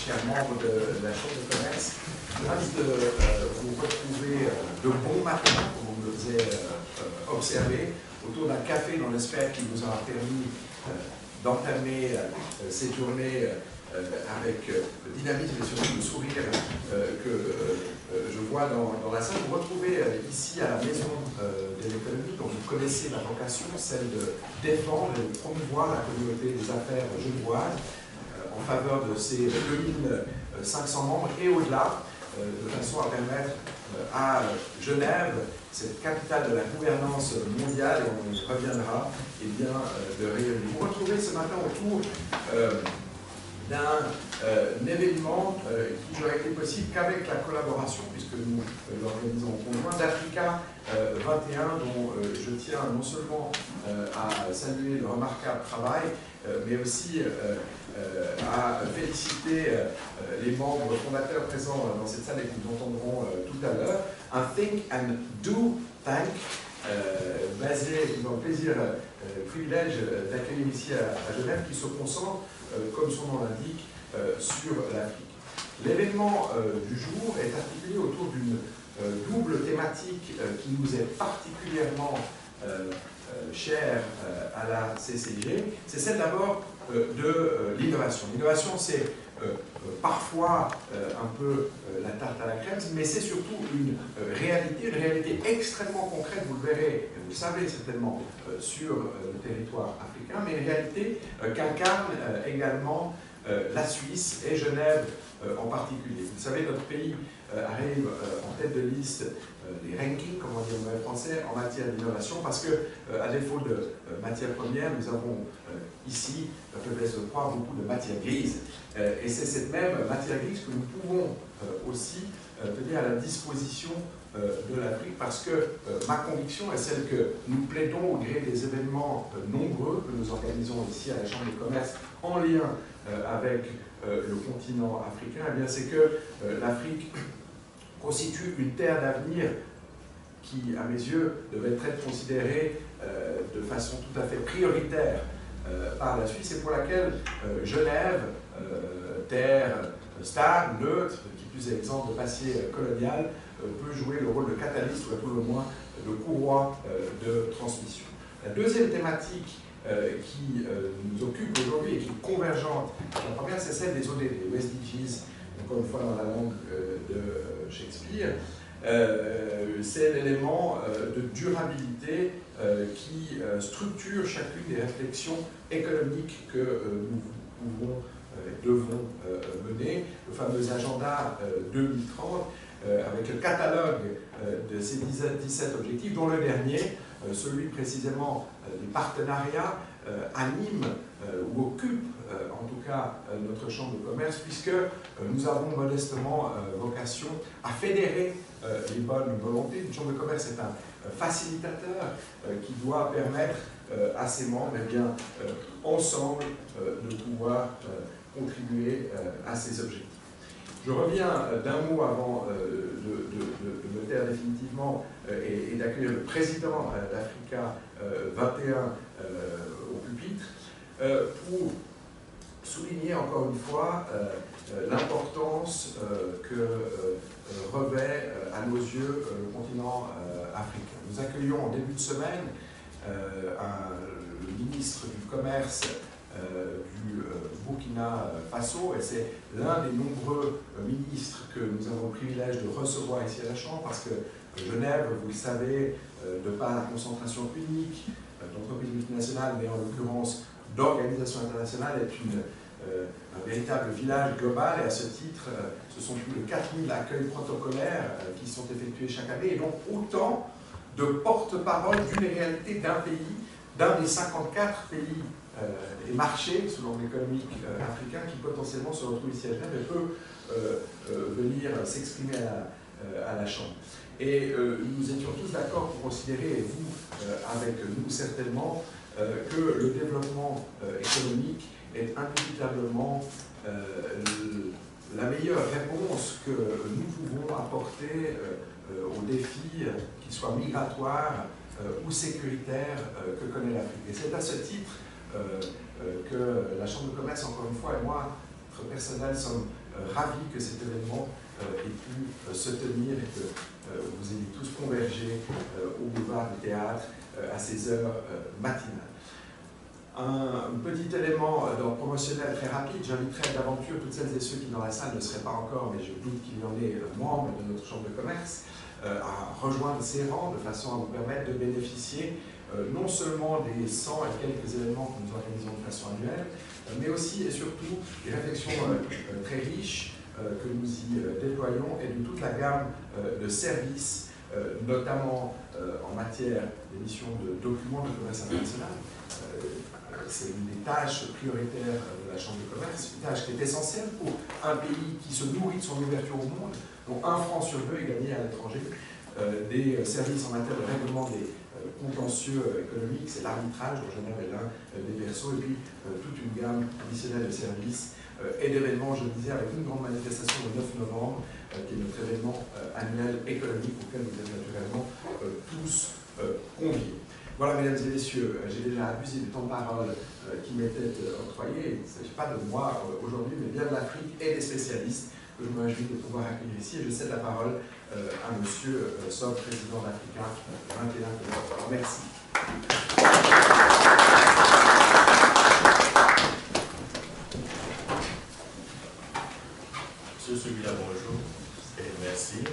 chers membres de la Chambre de commerce. Je suis ravi de vous retrouver de bon matin, comme vous nous avez observé, autour d'un café dont j'espère qu'il vous aura permis d'entamer cette journée avec le dynamisme et surtout le sourire que je vois dans la salle. Vous vous retrouvez ici à la Maison de l'économie, dont vous connaissez la vocation, celle de défendre et de promouvoir la communauté des affaires genevoises en faveur de ces 2500 membres et au-delà, de façon à permettre à Genève, cette capitale de la gouvernance mondiale, et on y reviendra, et bien, de rayonner. Vous vous retrouvez ce matin autour d'un événement qui n'aurait été possible qu'avec la collaboration, puisque nous l'organisons en conjoint, d'Africa 21, dont je tiens non seulement à saluer le remarquable travail, mais aussi à féliciter les membres fondateurs présents dans cette salle et que nous entendrons tout à l'heure. Un Think and Do Tank, basé dans le plaisir, privilège d'accueillir ici à Genève, qui se concentre, comme son nom l'indique, sur l'Afrique. L'événement du jour est articulé autour d'une double thématique qui nous est particulièrement chère à la CCIG. C'est celle d'abord de l'innovation. L'innovation, c'est parfois un peu la tarte à la crème, mais c'est surtout une réalité extrêmement concrète, vous le verrez, vous le savez certainement, sur le territoire africain, mais une réalité qu'incarne également la Suisse et Genève en particulier. Vous savez, notre pays arrive en tête de liste des rankings, comme on dit en français, en matière d'innovation, parce que, à défaut de matières premières, nous avons ici, la faiblesse de croire, beaucoup de matières grises. Et c'est cette même matière grise que nous pouvons aussi tenir à la disposition de l'Afrique, parce que ma conviction est celle que nous plaidons au gré des événements nombreux que nous organisons ici à la Chambre de commerce en lien avec le continent africain, eh bien c'est que l'Afrique constitue une terre d'avenir qui, à mes yeux, devait être considérée de façon tout à fait prioritaire par la Suisse, et pour laquelle Genève, terre stable, neutre, qui plus est exemple de passé colonial, peut jouer le rôle de catalyste ou à tout le moins de courroie de transmission. La deuxième thématique qui nous occupe aujourd'hui et qui est convergente, la première, c'est celle des ODD, les SDGs, encore une fois dans la langue de Shakespeare. C'est l'élément de durabilité qui structure chacune des réflexions économiques que nous pouvons et devons mener. Le fameux agenda 2030, avec le catalogue de ces 17 objectifs, dont le dernier, celui précisément des partenariats, anime ou occupe en tout cas notre chambre de commerce, puisque nous avons modestement vocation à fédérer les bonnes volontés. Une chambre de commerce est un facilitateur qui doit permettre à ses membres, eh bien, ensemble, de pouvoir contribuer à ces objectifs. Je reviens d'un mot avant de me taire définitivement et d'accueillir le président d'Africa 21 au pupitre pour souligner encore une fois l'importance que revêt à nos yeux le continent africain. Nous accueillons en début de semaine le ministre du Commerce du Burkina Faso, et c'est l'un des nombreux ministres que nous avons le privilège de recevoir ici à la Chambre, parce que Genève, vous le savez, de par la concentration unique d'entreprises multinationales, mais en l'occurrence d'organisations internationales, est un véritable village global, et à ce titre, ce sont plus de 4000 accueils protocolaires qui sont effectués chaque année, et donc autant de porte-parole d'une réalité d'un pays, d'un des 54 pays et marchés, selon l'économique africain, qui potentiellement se retrouve ici à Genève et peut venir s'exprimer à la Chambre. Et nous étions tous d'accord pour considérer, et vous avec nous certainement, que le développement économique est indiscutablement la meilleure réponse que nous pouvons apporter aux défis, qu'ils soient migratoires ou sécuritaires, que connaît l'Afrique. Et c'est à ce titre que la Chambre de commerce, encore une fois, et moi, à titre personnel, sommes ravi que cet événement ait pu se tenir et que vous ayez tous convergé au boulevard du Théâtre à ces heures matinales. Un petit élément promotionnel très rapide, j'inviterai d'aventure toutes celles et ceux qui dans la salle ne seraient pas encore, mais je doute qu'il y en ait membres de notre chambre de commerce, à rejoindre ces rangs de façon à vous permettre de bénéficier non seulement des 100 et quelques événements que nous organisons de façon annuelle, mais aussi et surtout des réflexions très riches que nous y déployons et de toute la gamme de services, notamment en matière d'émission de documents de commerce international. C'est une des tâches prioritaires de la Chambre de commerce, une tâche qui est essentielle pour un pays qui se nourrit de son ouverture au monde, dont 1 franc sur 2 est gagné à l'étranger, des services en matière de règlement des contentieux économiques, c'est l'arbitrage, dont Genève est l'un des berceaux, et puis toute une gamme additionnelle de services et d'événements, je le disais, avec une grande manifestation le 9 novembre, qui est notre événement annuel économique auquel vous êtes naturellement tous conviés. Voilà, mesdames et messieurs, j'ai déjà abusé du temps de parole qui m'était octroyé. Il ne s'agit pas de moi aujourd'hui, mais bien de l'Afrique et des spécialistes que je me réjouis de pouvoir accueillir ici. Et je cède la parole à monsieur Sob, président d'Africa 21. Merci. Monsieur Subila, bonjour et merci.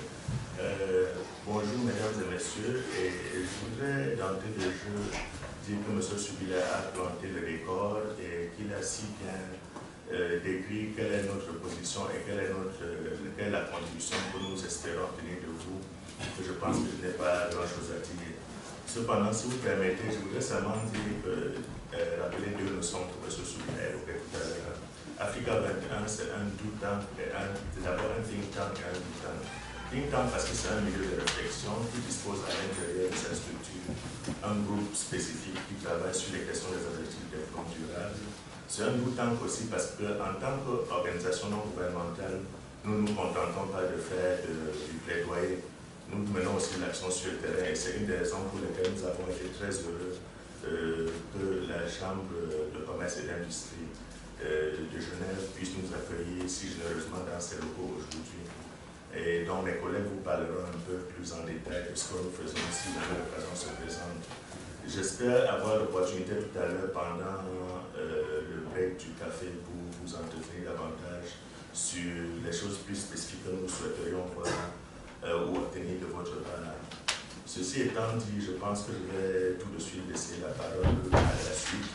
Bonjour mesdames et messieurs, et je voudrais d'entrée de jeu dire que M. Subila a planté le décor et qu'il a si bien décrit quelle est notre position et quelle est la contribution que nous espérons obtenir de vous, que je pense que je n'ai pas grand-chose à dire. Cependant, si vous permettez, je voudrais seulement dire rappeler deux notions que M. Subila a évoquées tout à l'heure. Africa 21, c'est un do tank, c'est d'abord un think tank et un do tank. Think tank parce que c'est un milieu de réflexion qui dispose à l'intérieur de sa structure un groupe spécifique qui travaille sur les questions des objectifs de développement durable. C'est un do tank aussi parce qu'en tant qu'organisation non gouvernementale, nous ne nous contentons pas de faire du plaidoyer. Nous menons aussi l'action sur le terrain et c'est une des raisons pour lesquelles nous avons été très heureux que la Chambre de commerce et d'industrie de Genève puisse nous accueillir si généreusement dans ses locaux aujourd'hui. Et donc mes collègues vous parleront un peu plus en détail de ce que nous faisons ici, dans l'occasion se présente. J'espère avoir l'opportunité tout à l'heure pendant le break du café pour vous entretenir davantage sur les choses plus spécifiques que nous souhaiterions voir ou obtenir de votre part. Ceci étant dit, je pense que je vais tout de suite laisser la parole à la suite.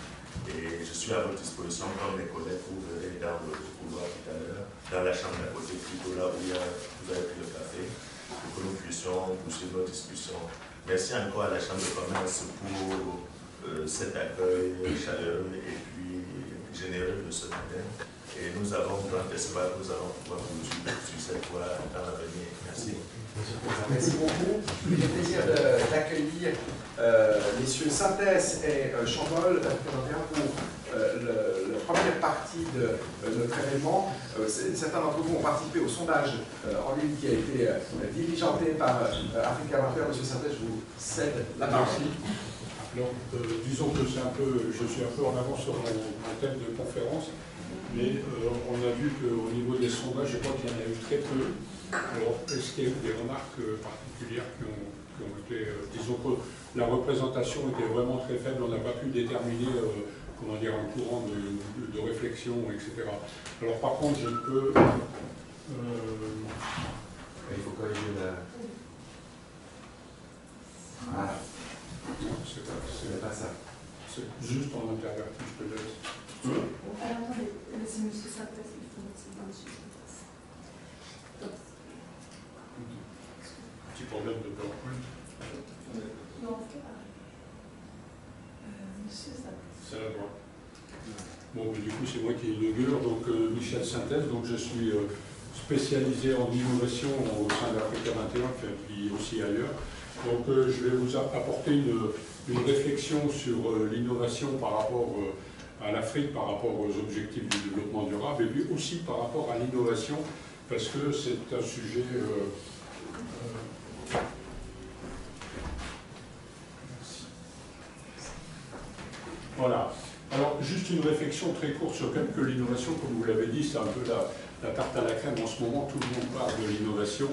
Et je suis à votre disposition, comme mes collègues, vous verrez dans le couloir tout à l'heure, dans la chambre d'à côté, plutôt là où vous avez pris le café, pour que nous puissions poursuivre nos discussions. Merci encore à la Chambre de commerce pour cet accueil chaleureux et puis généreux de ce matin. Et nous avons grand espoir que nous allons pouvoir poursuivre sur cette voie dans l'avenir. Merci. Merci beaucoup. J'ai le plaisir d'accueillir messieurs Synthèse et Chambol pour la première partie de notre événement. Certains d'entre vous ont participé au sondage en ligne qui a été diligenté par Africa 21. Monsieur Synthèse, je vous cède la parole. Merci. Alors, disons que je suis un peu en avance sur mon thème de conférence, mais on a vu qu'au niveau des sondages, je crois qu'il y en a eu très peu. Alors, est-ce qu'il y a eu des remarques particulières qui ont été... disons que la représentation était vraiment très faible, on n'a pas pu déterminer comment dire, un courant de réflexion, etc. Alors par contre, je peux... Il faut corriger la... Voilà. Non, c'est pas ça. C'est juste en interverti, je te laisse. Alors attendez, laissez monsieur Synthèse, il faut mettre ça dessus. Petit problème de PowerPoint. Non, monsieur Synthèse. C'est la droite. Bon, mais du coup, c'est moi qui inaugure, donc Michel Synthèse, donc je suis spécialisé en innovation au sein d'Africa 21, puis aussi ailleurs. Donc je vais vous apporter une réflexion sur l'innovation par rapport à l'Afrique, par rapport aux objectifs du développement durable, et puis aussi par rapport à l'innovation, parce que c'est un sujet... Voilà. Alors, juste une réflexion très courte sur l'innovation, comme vous l'avez dit, c'est un peu la tarte à la crème en ce moment, tout le monde parle de l'innovation,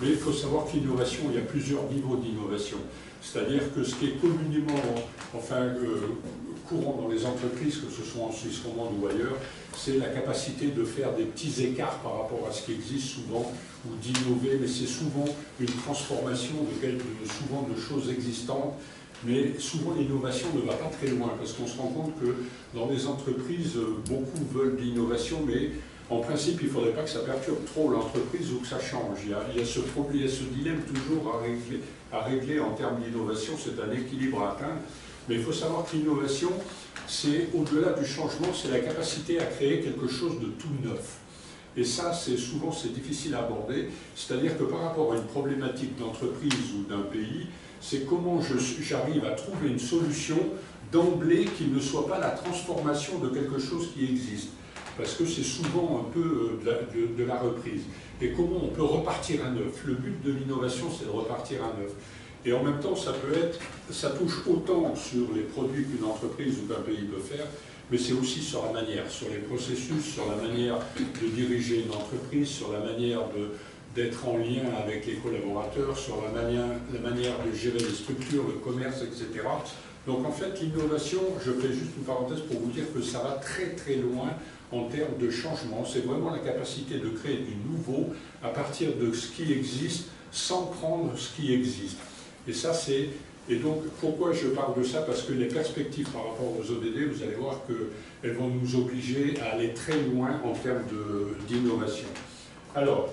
mais il faut savoir que l'innovation, il y a plusieurs niveaux d'innovation. C'est-à-dire que ce qui est communément, courant dans les entreprises, que ce soit en Suisse romande ou ailleurs, c'est la capacité de faire des petits écarts par rapport à ce qui existe souvent, ou d'innover, mais c'est souvent une transformation souvent de choses existantes. Mais souvent, l'innovation ne va pas très loin, parce qu'on se rend compte que dans les entreprises, beaucoup veulent de l'innovation, mais en principe, il ne faudrait pas que ça perturbe trop l'entreprise ou que ça change. Il y a ce dilemme toujours à régler en termes d'innovation, c'est un équilibre à atteindre. Mais il faut savoir que l'innovation, c'est au-delà du changement, c'est la capacité à créer quelque chose de tout neuf. Et ça, souvent, c'est difficile à aborder. C'est-à-dire que par rapport à une problématique d'entreprise ou d'un pays, c'est comment j'arrive à trouver une solution d'emblée qui ne soit pas la transformation de quelque chose qui existe. Parce que c'est souvent un peu de la reprise. Et comment on peut repartir à neuf. Le but de l'innovation, c'est de repartir à neuf. Et en même temps, ça touche autant sur les produits qu'une entreprise ou qu'un pays peut faire, mais c'est aussi sur la manière, sur les processus, sur la manière de diriger une entreprise, sur la manière d'être en lien avec les collaborateurs, sur la manière de gérer les structures, le commerce, etc. Donc en fait, l'innovation, je fais juste une parenthèse pour vous dire que ça va très très loin en termes de changement. C'est vraiment la capacité de créer du nouveau à partir de ce qui existe, sans prendre ce qui existe. Et ça, et donc, pourquoi je parle de ça? Parce que les perspectives par rapport aux ODD, vous allez voir qu'elles vont nous obliger à aller très loin en termes d'innovation. Alors,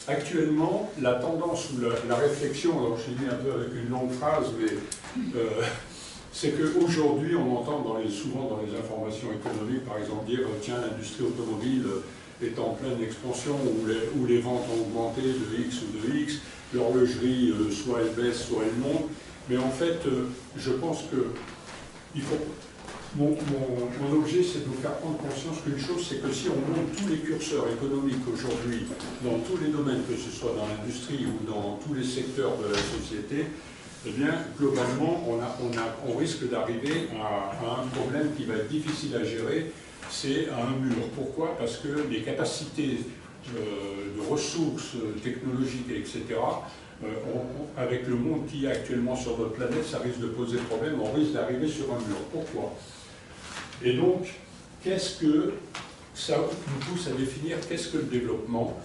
actuellement, la tendance ou la réflexion, alors je dis un peu avec une longue phrase, mais c'est qu'aujourd'hui, on entend souvent dans les informations économiques, par exemple, dire tiens, l'industrie automobile est en pleine expansion, où les ventes ont augmenté de X ou de X, l'horlogerie, soit elle baisse, soit elle monte. Mais en fait, je pense que mon objet, c'est de vous faire prendre conscience qu'une chose, c'est que si on monte tous les curseurs économiques aujourd'hui, dans tous les domaines, que ce soit dans l'industrie ou dans tous les secteurs de la société, eh bien, globalement, on risque d'arriver à un problème qui va être difficile à gérer, c'est à un mur. Pourquoi? Parce que les capacités de ressources technologiques, etc., avec le monde qu'il y a actuellement sur notre planète, ça risque de poser problème, on risque d'arriver sur un mur. Pourquoi? Et donc, qu'est-ce que ça nous pousse à définir qu'est-ce que le développement?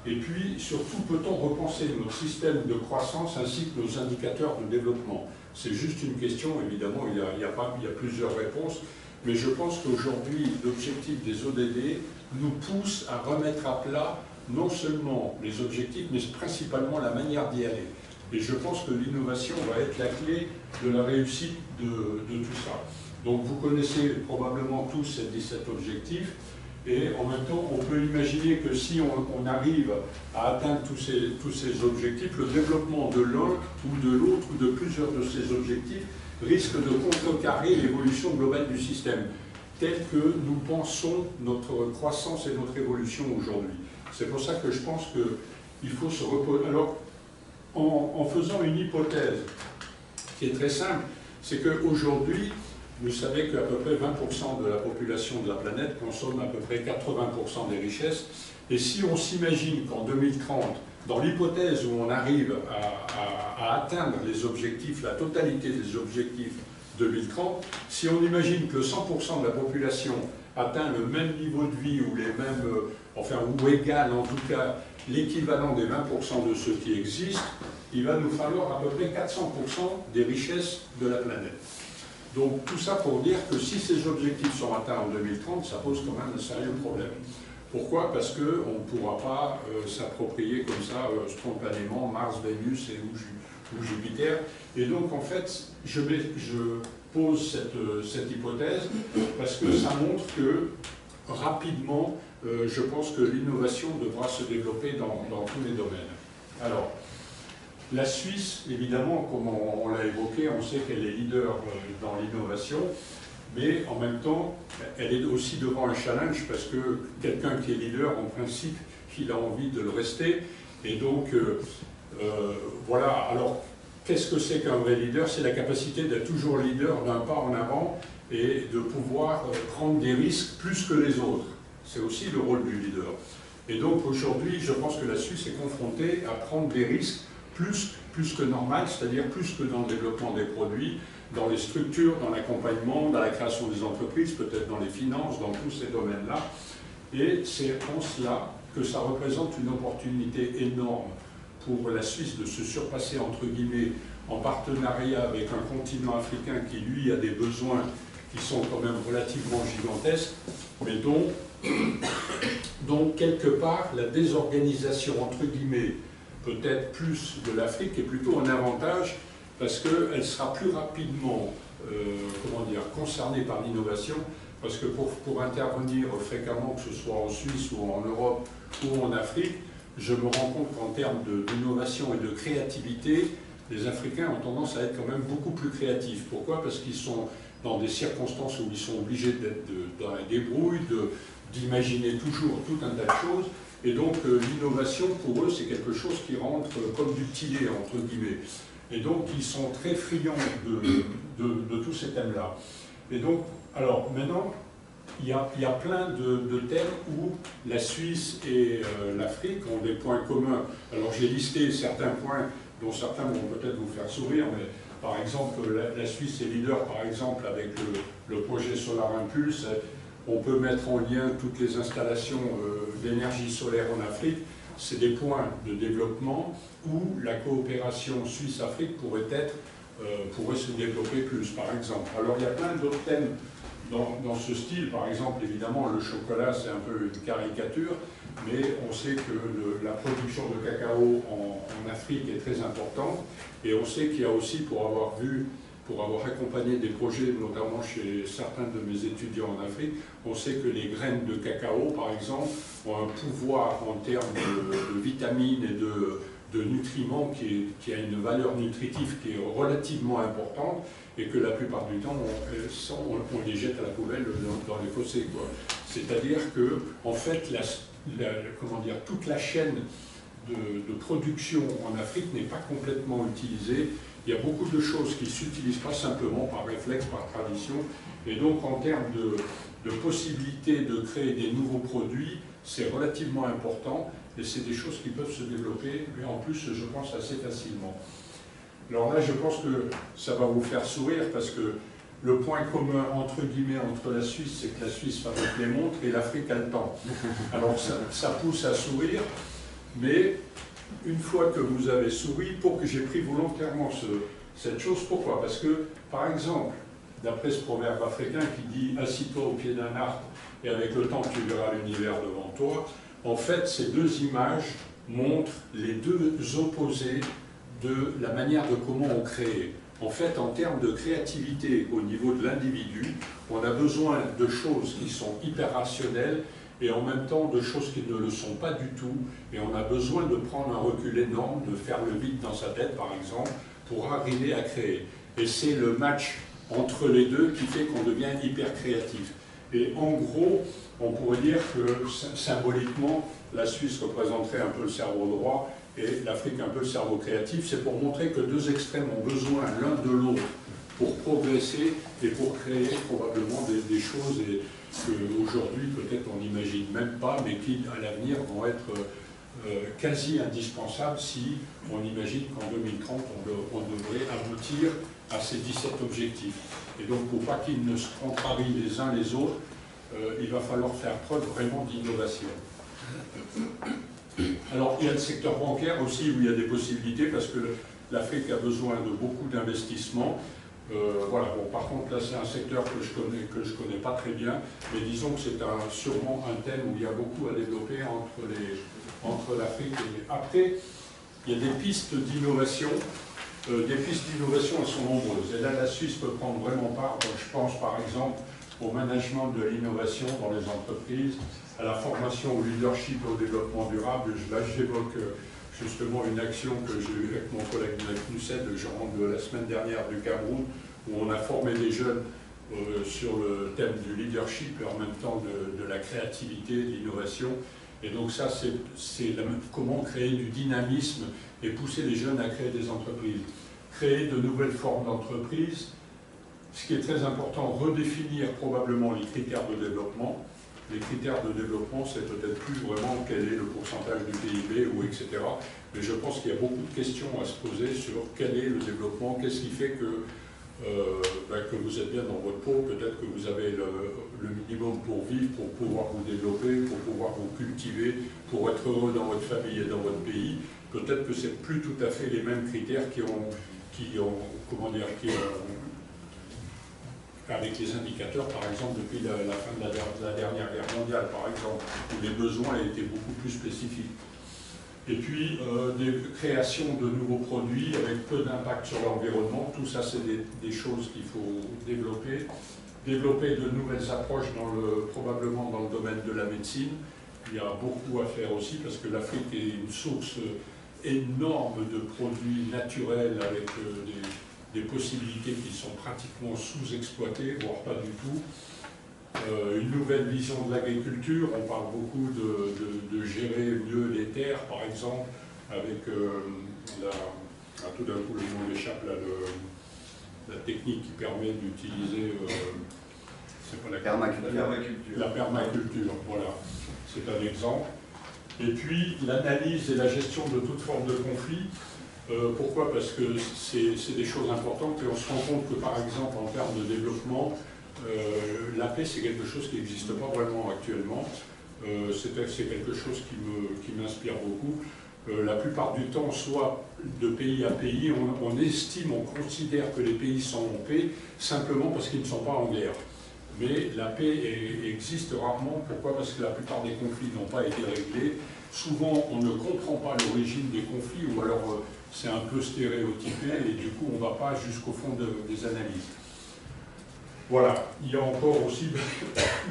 Et puis, surtout, peut-on repenser notre système de croissance ainsi que nos indicateurs de développement? C'est juste une question, évidemment, il y a plusieurs réponses, mais je pense qu'aujourd'hui, l'objectif des ODD nous pousse à remettre à plat non seulement les objectifs, mais principalement la manière d'y aller. Et je pense que l'innovation va être la clé de la réussite de tout ça. Donc vous connaissez probablement tous ces 17 objectifs, et en même temps, on peut imaginer que si on arrive à atteindre tous ces objectifs, le développement de l'un ou de l'autre ou de plusieurs de ces objectifs risque de contrecarrer l'évolution globale du système, tel que nous pensons notre croissance et notre évolution aujourd'hui. C'est pour ça que je pense qu'il faut se reposer. Alors, en faisant une hypothèse qui est très simple, c'est qu'aujourd'hui, vous savez qu'à peu près 20% de la population de la planète consomme à peu près 80% des richesses. Et si on s'imagine qu'en 2030, dans l'hypothèse où on arrive à atteindre les objectifs, la totalité des objectifs 2030, si on imagine que 100% de la population atteint le même niveau de vie ou les mêmes, ou égal en tout cas l'équivalent des 20% de ceux qui existent, il va nous falloir à peu près 400% des richesses de la planète. Donc tout ça pour dire que si ces objectifs sont atteints en 2030, ça pose quand même un sérieux problème. Pourquoi? Parce qu'on ne pourra pas s'approprier comme ça spontanément Mars, Vénus ou Jupiter. Et donc en fait, je pose cette hypothèse parce que ça montre que rapidement, je pense que l'innovation devra se développer dans tous les domaines. Alors, la Suisse, évidemment, comme on l'a évoqué, on sait qu'elle est leader dans l'innovation, mais en même temps, elle est aussi devant un challenge parce que quelqu'un qui est leader, en principe, il a envie de le rester. Et donc, voilà. Alors, qu'est-ce que c'est qu'un vrai leader? C'est la capacité d'être toujours leader d'un pas en avant et de pouvoir prendre des risques plus que les autres. C'est aussi le rôle du leader. Et donc aujourd'hui, je pense que la Suisse est confrontée à prendre des risques plus que normal, c'est-à-dire plus que dans le développement des produits, dans les structures, dans l'accompagnement, dans la création des entreprises, peut-être dans les finances, dans tous ces domaines-là. Et c'est en cela que ça représente une opportunité énorme pour la Suisse de se surpasser, entre guillemets, en partenariat avec un continent africain qui, lui, a des besoins qui sont quand même relativement gigantesques, mais dont quelque part, la désorganisation, entre guillemets, peut-être plus de l'Afrique est plutôt un avantage parce qu'elle sera plus rapidement concernée par l'innovation, parce que pour intervenir fréquemment, que ce soit en Suisse ou en Europe ou en Afrique, je me rends compte qu'en termes d'innovation et de créativité, les Africains ont tendance à être quand même beaucoup plus créatifs. Pourquoi? Parce qu'ils sont dans des circonstances où ils sont obligés d'être dans la débrouille, d'imaginer toujours tout un tas de choses. Et donc l'innovation, pour eux, c'est quelque chose qui rentre comme du tilé, entre guillemets. Et donc ils sont très friands de tous ces thèmes-là. Et donc, alors maintenant, il y a plein de thèmes où la Suisse et l'Afrique ont des points communs. Alors j'ai listé certains points dont certains vont peut-être vous faire sourire, mais par exemple, la Suisse est leader, par exemple, avec le projet Solar Impulse. On peut mettre en lien toutes les installations d'énergie solaire en Afrique. C'est des points de développement où la coopération Suisse-Afrique pourrait se développer plus, par exemple. Alors, il y a plein d'autres thèmes dans ce style. Par exemple, évidemment, le chocolat, c'est un peu une caricature, mais on sait que la production de cacao en Afrique est très importante, et on sait qu'il y a aussi, pour avoir accompagné des projets, notamment chez certains de mes étudiants en Afrique, on sait que les graines de cacao, par exemple, ont un pouvoir en termes de vitamines et de nutriments qui a une valeur nutritive qui est relativement importante, et que la plupart du temps, on les jette à la poubelle dans les fossés, quoi. C'est-à-dire que, en fait, toute la chaîne de production en Afrique n'est pas complètement utilisée. Il y a beaucoup de choses qui ne s'utilisent pas simplement par réflexe, par tradition, et donc en termes de possibilité de créer des nouveaux produits, c'est relativement important, et c'est des choses qui peuvent se développer, mais en plus, je pense, assez facilement. Alors là, je pense que ça va vous faire sourire, parce que le point commun, entre guillemets, entre la Suisse, c'est que la Suisse fabrique les montres et l'Afrique a le temps. Alors ça pousse à sourire, mais une fois que vous avez souri, pour que j'ai pris volontairement cette chose, pourquoi? Parce que, par exemple, d'après ce proverbe africain qui dit « assis-toi au pied d'un arbre et avec le temps tu verras l'univers devant toi », en fait, ces deux images montrent les deux opposés de la manière de comment on crée. En fait, en termes de créativité au niveau de l'individu, on a besoin de choses qui sont hyper rationnelles et en même temps de choses qui ne le sont pas du tout. Et on a besoin de prendre un recul énorme, de faire le vide dans sa tête, par exemple, pour arriver à créer. Et c'est le match entre les deux qui fait qu'on devient hyper créatif. Et en gros, on pourrait dire que symboliquement, la Suisse représenterait un peu le cerveau droit et l'Afrique un peu le cerveau créatif. C'est pour montrer que deux extrêmes ont besoin l'un de l'autre pour progresser et pour créer probablement des choses qu'aujourd'hui peut-être on n'imagine même pas, mais qui à l'avenir vont être quasi indispensables si on imagine qu'en 2030 on devrait aboutir à ces 17 objectifs. Et donc pour pas qu'ils ne se contrarient les uns les autres, il va falloir faire preuve vraiment d'innovation. Alors, il y a le secteur bancaire aussi où il y a des possibilités parce que l'Afrique a besoin de beaucoup d'investissements. Voilà, bon, par contre, là, c'est un secteur que je connais pas très bien, mais disons que c'est sûrement un thème où il y a beaucoup à développer entre l'Afrique et... Après, il y a des pistes d'innovation. Des pistes d'innovation, elles sont nombreuses. Et là, la Suisse peut prendre vraiment part. Donc, je pense, par exemple, au management de l'innovation dans les entreprises, à la formation au leadership et au développement durable. Là, j'évoque justement une action que j'ai eue avec mon collègue Nusset, je rentre de la semaine dernière du Cameroun, où on a formé des jeunes sur le thème du leadership et en même temps de la créativité, de l'innovation. Et donc ça, c'est comment créer du dynamisme et pousser les jeunes à créer des entreprises. créer de nouvelles formes d'entreprise. Ce qui est très important, redéfinir probablement les critères de développement. Les critères de développement, c'est peut-être plus vraiment quel est le pourcentage du PIB ou etc. Mais je pense qu'il y a beaucoup de questions à se poser sur quel est le développement, qu'est-ce qui fait que vous êtes bien dans votre peau, peut-être que vous avez le minimum pour vivre, pour pouvoir vous développer, pour pouvoir vous cultiver, pour être heureux dans votre famille et dans votre pays. Peut-être que c'est plus tout à fait les mêmes critères avec les indicateurs, par exemple, depuis la fin de la dernière guerre mondiale, par exemple, où les besoins étaient beaucoup plus spécifiques. Et puis, des créations de nouveaux produits avec peu d'impact sur l'environnement, tout ça, c'est des choses qu'il faut développer. Développer de nouvelles approches, probablement dans le domaine de la médecine. Il y a beaucoup à faire aussi, parce que l'Afrique est une source énorme de produits naturels avec des possibilités qui sont pratiquement sous-exploitées, voire pas du tout. Une nouvelle vision de l'agriculture, on parle beaucoup de gérer mieux les terres, par exemple, avec tout d'un coup le nom m'échappe, la technique qui permet d'utiliser la permaculture, voilà, c'est un exemple. Et puis l'analyse et la gestion de toute forme de conflit. Pourquoi? Parce que c'est des choses importantes et on se rend compte que, par exemple, en termes de développement, la paix, c'est quelque chose qui n'existe pas vraiment actuellement. C'est quelque chose qui m'inspire beaucoup. La plupart du temps, soit de pays à pays, on estime, on considère que les pays sont en paix simplement parce qu'ils ne sont pas en guerre. Mais la paix existe rarement. Pourquoi? Parce que la plupart des conflits n'ont pas été réglés. Souvent, on ne comprend pas l'origine des conflits, ou alors c'est un peu stéréotypé, et du coup, on ne va pas jusqu'au fond des analyses. Voilà, il y a encore aussi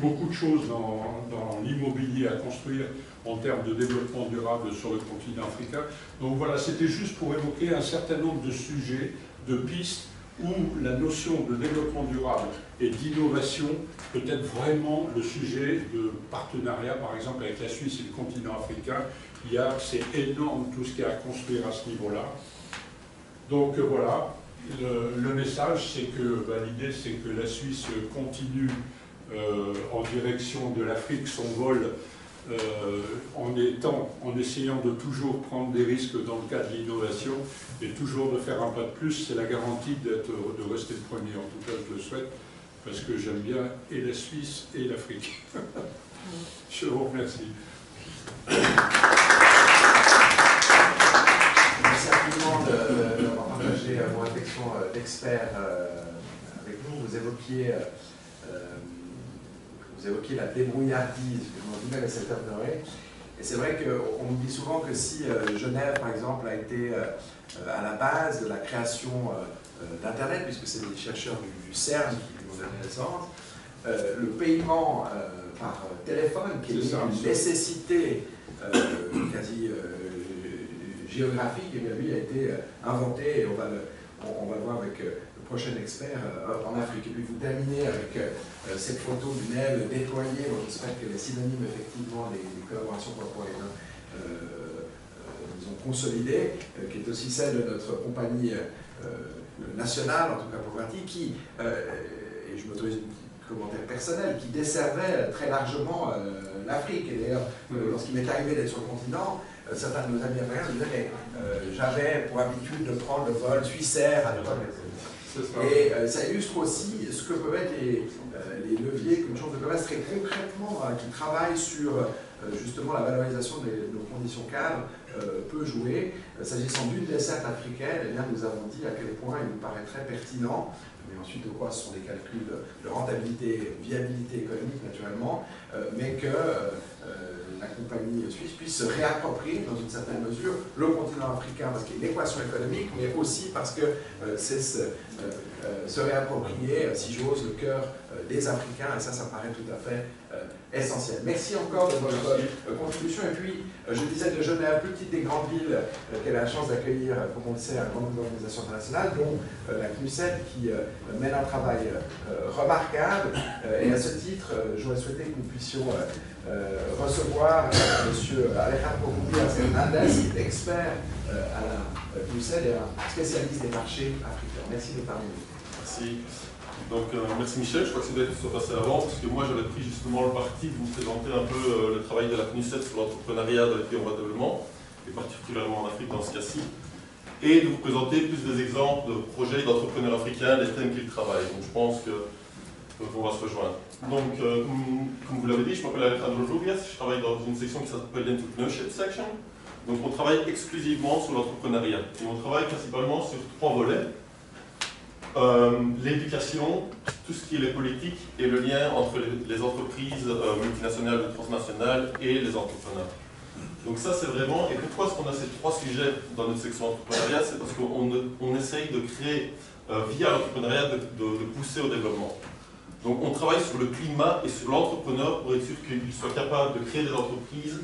beaucoup de choses dans l'immobilier à construire en termes de développement durable sur le continent africain. Donc voilà, c'était juste pour évoquer un certain nombre de sujets, de pistes, où la notion de développement durable et d'innovation peut être vraiment le sujet de partenariat, par exemple avec la Suisse et le continent africain. C'est énorme tout ce qu'il y a à construire à ce niveau-là. Donc voilà, le message, c'est que l'idée, c'est que la Suisse continue en direction de l'Afrique son vol en essayant de toujours prendre des risques dans le cadre de l'innovation et toujours de faire un pas de plus. C'est la garantie de rester le premier. En tout cas, je le souhaite, parce que j'aime bien et la Suisse et l'Afrique. Je vous remercie. Merci infiniment d'avoir partagé vos réflexions d'experts avec nous. Vous évoquiez la débrouillardise, que vous-même essaie d'observer. Et c'est vrai qu'on nous dit souvent que si Genève, par exemple, a été à la base de la création d'Internet, puisque c'est les chercheurs du CERN qui lui ont donné naissance, le paiement par téléphone, qui est une nécessité quasi géographique, et bien lui a été inventé, et on va le voir avec le prochain expert en Afrique. Et puis vous terminez avec cette photo d'une aile déployée, dont j'espère qu'elle est synonyme effectivement des collaborations corporelles nous ont consolidées, qui est aussi celle de notre compagnie nationale, en tout cas pour partie, qui, et je m'autorise une commentaire personnel, qui desservait très largement l'Afrique. Et d'ailleurs, lorsqu'il m'est arrivé d'être sur le continent, certains de nos amis américains me disaient mais j'avais pour habitude de prendre le vol Suisse-Air à l'époque. Et ça illustre aussi ce que peuvent être les leviers qu'une chambre de commerce très concrètement qui travaille sur justement la valorisation de nos conditions cadres peut jouer. S'agissant d'une desserte africaine, eh bien, nous avons dit à quel point il nous paraît très pertinent, mais ensuite de quoi ce sont des calculs de rentabilité, viabilité économique naturellement, mais que la compagnie suisse puisse se réapproprier dans une certaine mesure le continent africain, parce qu'il y a une équation économique, mais aussi parce que c'est se réapproprier, si j'ose, le cœur des Africains, et ça paraît tout à fait essentiel. Merci encore de votre contribution. Et puis, je disais de Genève, plus petite des grandes villes qu'elle a la chance d'accueillir, comme on le sait, un grand nombre d'organisations internationales, dont la CNUSET, qui mène un travail remarquable. Et à ce titre, j'aurais souhaité que nous puissions recevoir M. Alejandro Rubias Hernandez, qui est expert à la CNUSED et un spécialiste des marchés africains. Merci d'être parmi nous. Merci. Donc, merci Michel, je crois que c'est bien que ce soit passé avant, parce que moi j'avais pris justement le parti de vous présenter un peu le travail de la CNUSED sur l'entrepreneuriat dans les pays en voie de développement, et particulièrement en Afrique dans ce cas-ci, et de vous présenter plus des exemples de projets d'entrepreneurs africains, des thèmes qu'ils travaillent. Donc je pense qu'on va se rejoindre. Donc, comme vous l'avez dit, je m'appelle Alejandro Rubias, je travaille dans une section qui s'appelle l'Entrepreneurship Section. Donc on travaille exclusivement sur l'entrepreneuriat, et on travaille principalement sur 3 volets. L'éducation, tout ce qui est les politiques et le lien entre les entreprises multinationales ou transnationales et les entrepreneurs. Donc ça c'est vraiment, et pourquoi est-ce qu'on a ces 3 sujets dans notre section entrepreneuriat? C'est parce qu'on essaye de créer, via l'entrepreneuriat, de pousser au développement. Donc on travaille sur le climat et sur l'entrepreneur pour être sûr qu'il soit capable de créer des entreprises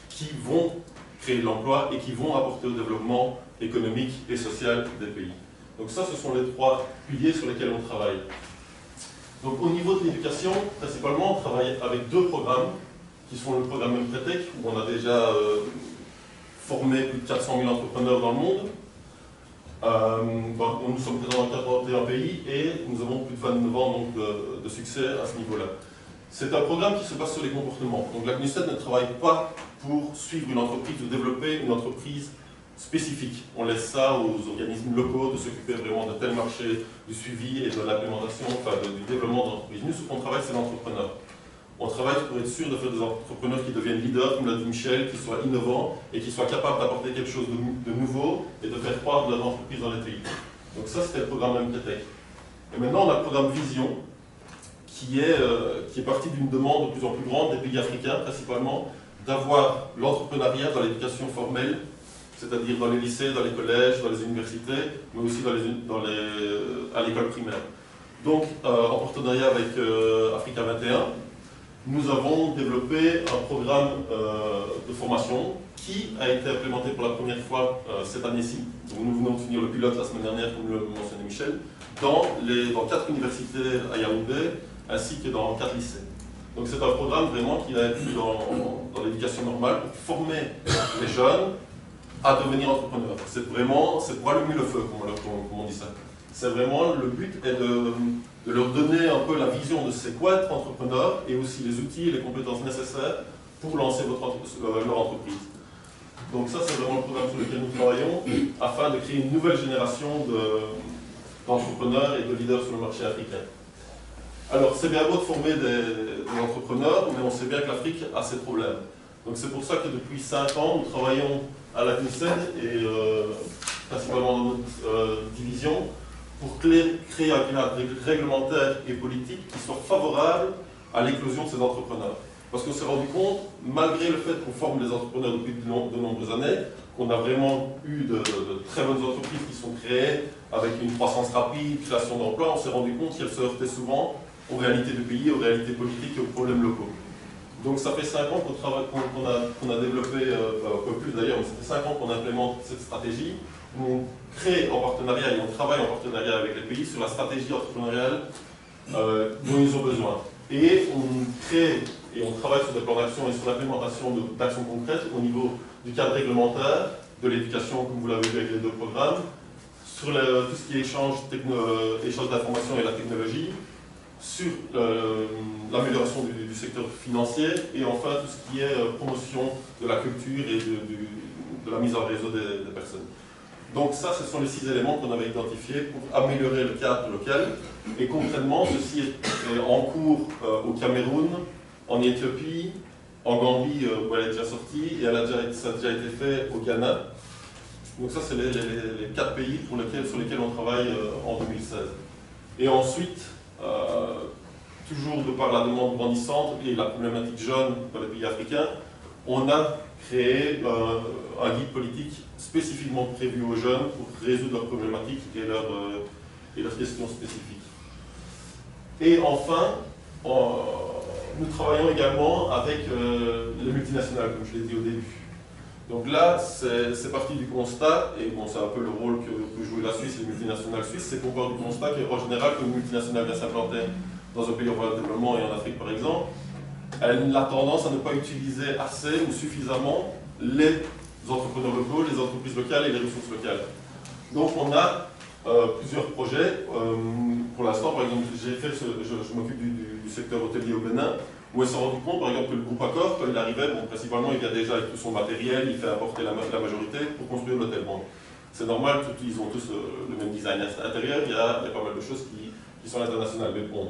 qui vont créer de l'emploi et qui vont apporter au développement économique et social des pays. Donc ça, ce sont les 3 piliers sur lesquels on travaille. Donc au niveau de l'éducation, principalement, on travaille avec 2 programmes, qui sont le programme Empretec, où on a déjà formé plus de 400 000 entrepreneurs dans le monde. Nous sommes présents dans 41 pays et nous avons plus de 29 ans donc, de succès à ce niveau-là. C'est un programme qui se base sur les comportements. Donc la CNUSED ne travaille pas pour suivre une entreprise ou développer une entreprise spécifique. On laisse ça aux organismes locaux de s'occuper vraiment de tel marché, du suivi et de l'implémentation, enfin du développement d'entreprises. Nous, ce qu'on travaille, c'est l'entrepreneur. On travaille pour être sûr de faire des entrepreneurs qui deviennent leaders, comme l'a dit Michel, qui soient innovants et qui soient capables d'apporter quelque chose de nouveau et de faire croître leur entreprise dans les pays. Donc ça, c'était le programme Empretec. Et maintenant, on a le programme Vision, qui est parti d'une demande de plus en plus grande des pays africains, principalement, d'avoir l'entrepreneuriat dans l'éducation formelle, c'est-à-dire dans les lycées, dans les collèges, dans les universités, mais aussi à l'école primaire. Donc, en partenariat avec Africa 21, nous avons développé un programme de formation qui a été implémenté pour la première fois cette année-ci. Nous venons de finir le pilote la semaine dernière, comme le mentionnait Michel, dans 4 universités à Yaoundé, ainsi que dans 4 lycées. Donc c'est un programme vraiment qui a été dans l'éducation normale pour former les jeunes à devenir entrepreneurs. C'est pour allumer le feu, comme on dit ça. C'est vraiment, le but est de leur donner un peu la vision de c'est quoi être entrepreneur et aussi les outils et les compétences nécessaires pour lancer leur entreprise. Donc ça, c'est vraiment le programme sur lequel nous travaillons afin de créer une nouvelle génération d'entrepreneurs et de leaders sur le marché africain. Alors, c'est bien beau de former des entrepreneurs, mais on sait bien que l'Afrique a ses problèmes. Donc c'est pour ça que depuis 5 ans, nous travaillons à la CNUSED et principalement dans notre division pour créer un cadre réglementaire et politique qui soit favorable à l'éclosion de ces entrepreneurs. Parce qu'on s'est rendu compte, malgré le fait qu'on forme des entrepreneurs depuis de nombreuses années, qu'on a vraiment eu de très bonnes entreprises qui sont créées avec une croissance rapide, création d'emplois, on s'est rendu compte qu'elles se heurtaient souvent aux réalités du pays, aux réalités politiques et aux problèmes locaux. Donc ça fait 5 ans qu'on a développé, un peu plus d'ailleurs, mais ça fait 5 ans qu'on implémente cette stratégie, où on crée en partenariat et on travaille en partenariat avec les pays sur la stratégie entrepreneuriale dont ils ont besoin. Et on crée et on travaille sur des plans d'action et sur l'implémentation d'actions concrètes au niveau du cadre réglementaire, de l'éducation, comme vous l'avez vu avec les 2 programmes, sur tout ce qui est échange d'informations et la technologie, sur l'amélioration du secteur financier et enfin tout ce qui est promotion de la culture et de la mise en réseau des personnes. Donc ça, ce sont les 6 éléments qu'on avait identifiés pour améliorer le cadre local. Et concrètement, ceci est en cours au Cameroun, en Éthiopie, en Gambie, où elle est déjà sortie, et ça a déjà été fait au Ghana. Donc ça, c'est les 4 pays sur lesquels on travaille en 2016. Et ensuite, toujours de par la demande grandissante et la problématique jeune dans les pays africains, on a créé un guide politique spécifiquement prévu aux jeunes pour résoudre leurs problématiques et leurs questions spécifiques. Et enfin, nous travaillons également avec les multinationales, comme je l'ai dit au début. Donc là, c'est parti du constat, et bon, c'est un peu le rôle que jouent la Suisse et les multinationales suisses, c'est qu'on part du constat qu'en général, quand une multinationale vient s'implanter dans un pays en voie de développement et en Afrique par exemple, elle a tendance à ne pas utiliser assez ou suffisamment les entrepreneurs locaux, les entreprises locales et les ressources locales. Donc on a plusieurs projets. Pour l'instant, par exemple, je m'occupe du secteur hôtelier au Bénin, où elle s'est rendu compte, par exemple, que le groupe Accor, quand il arrivait, bon, principalement, il vient déjà avec tout son matériel, il fait apporter la majorité pour construire l'hôtel. Bon, c'est normal, ils ont tous le même design intérieur, il y a pas mal de choses qui sont internationales. Mais bon.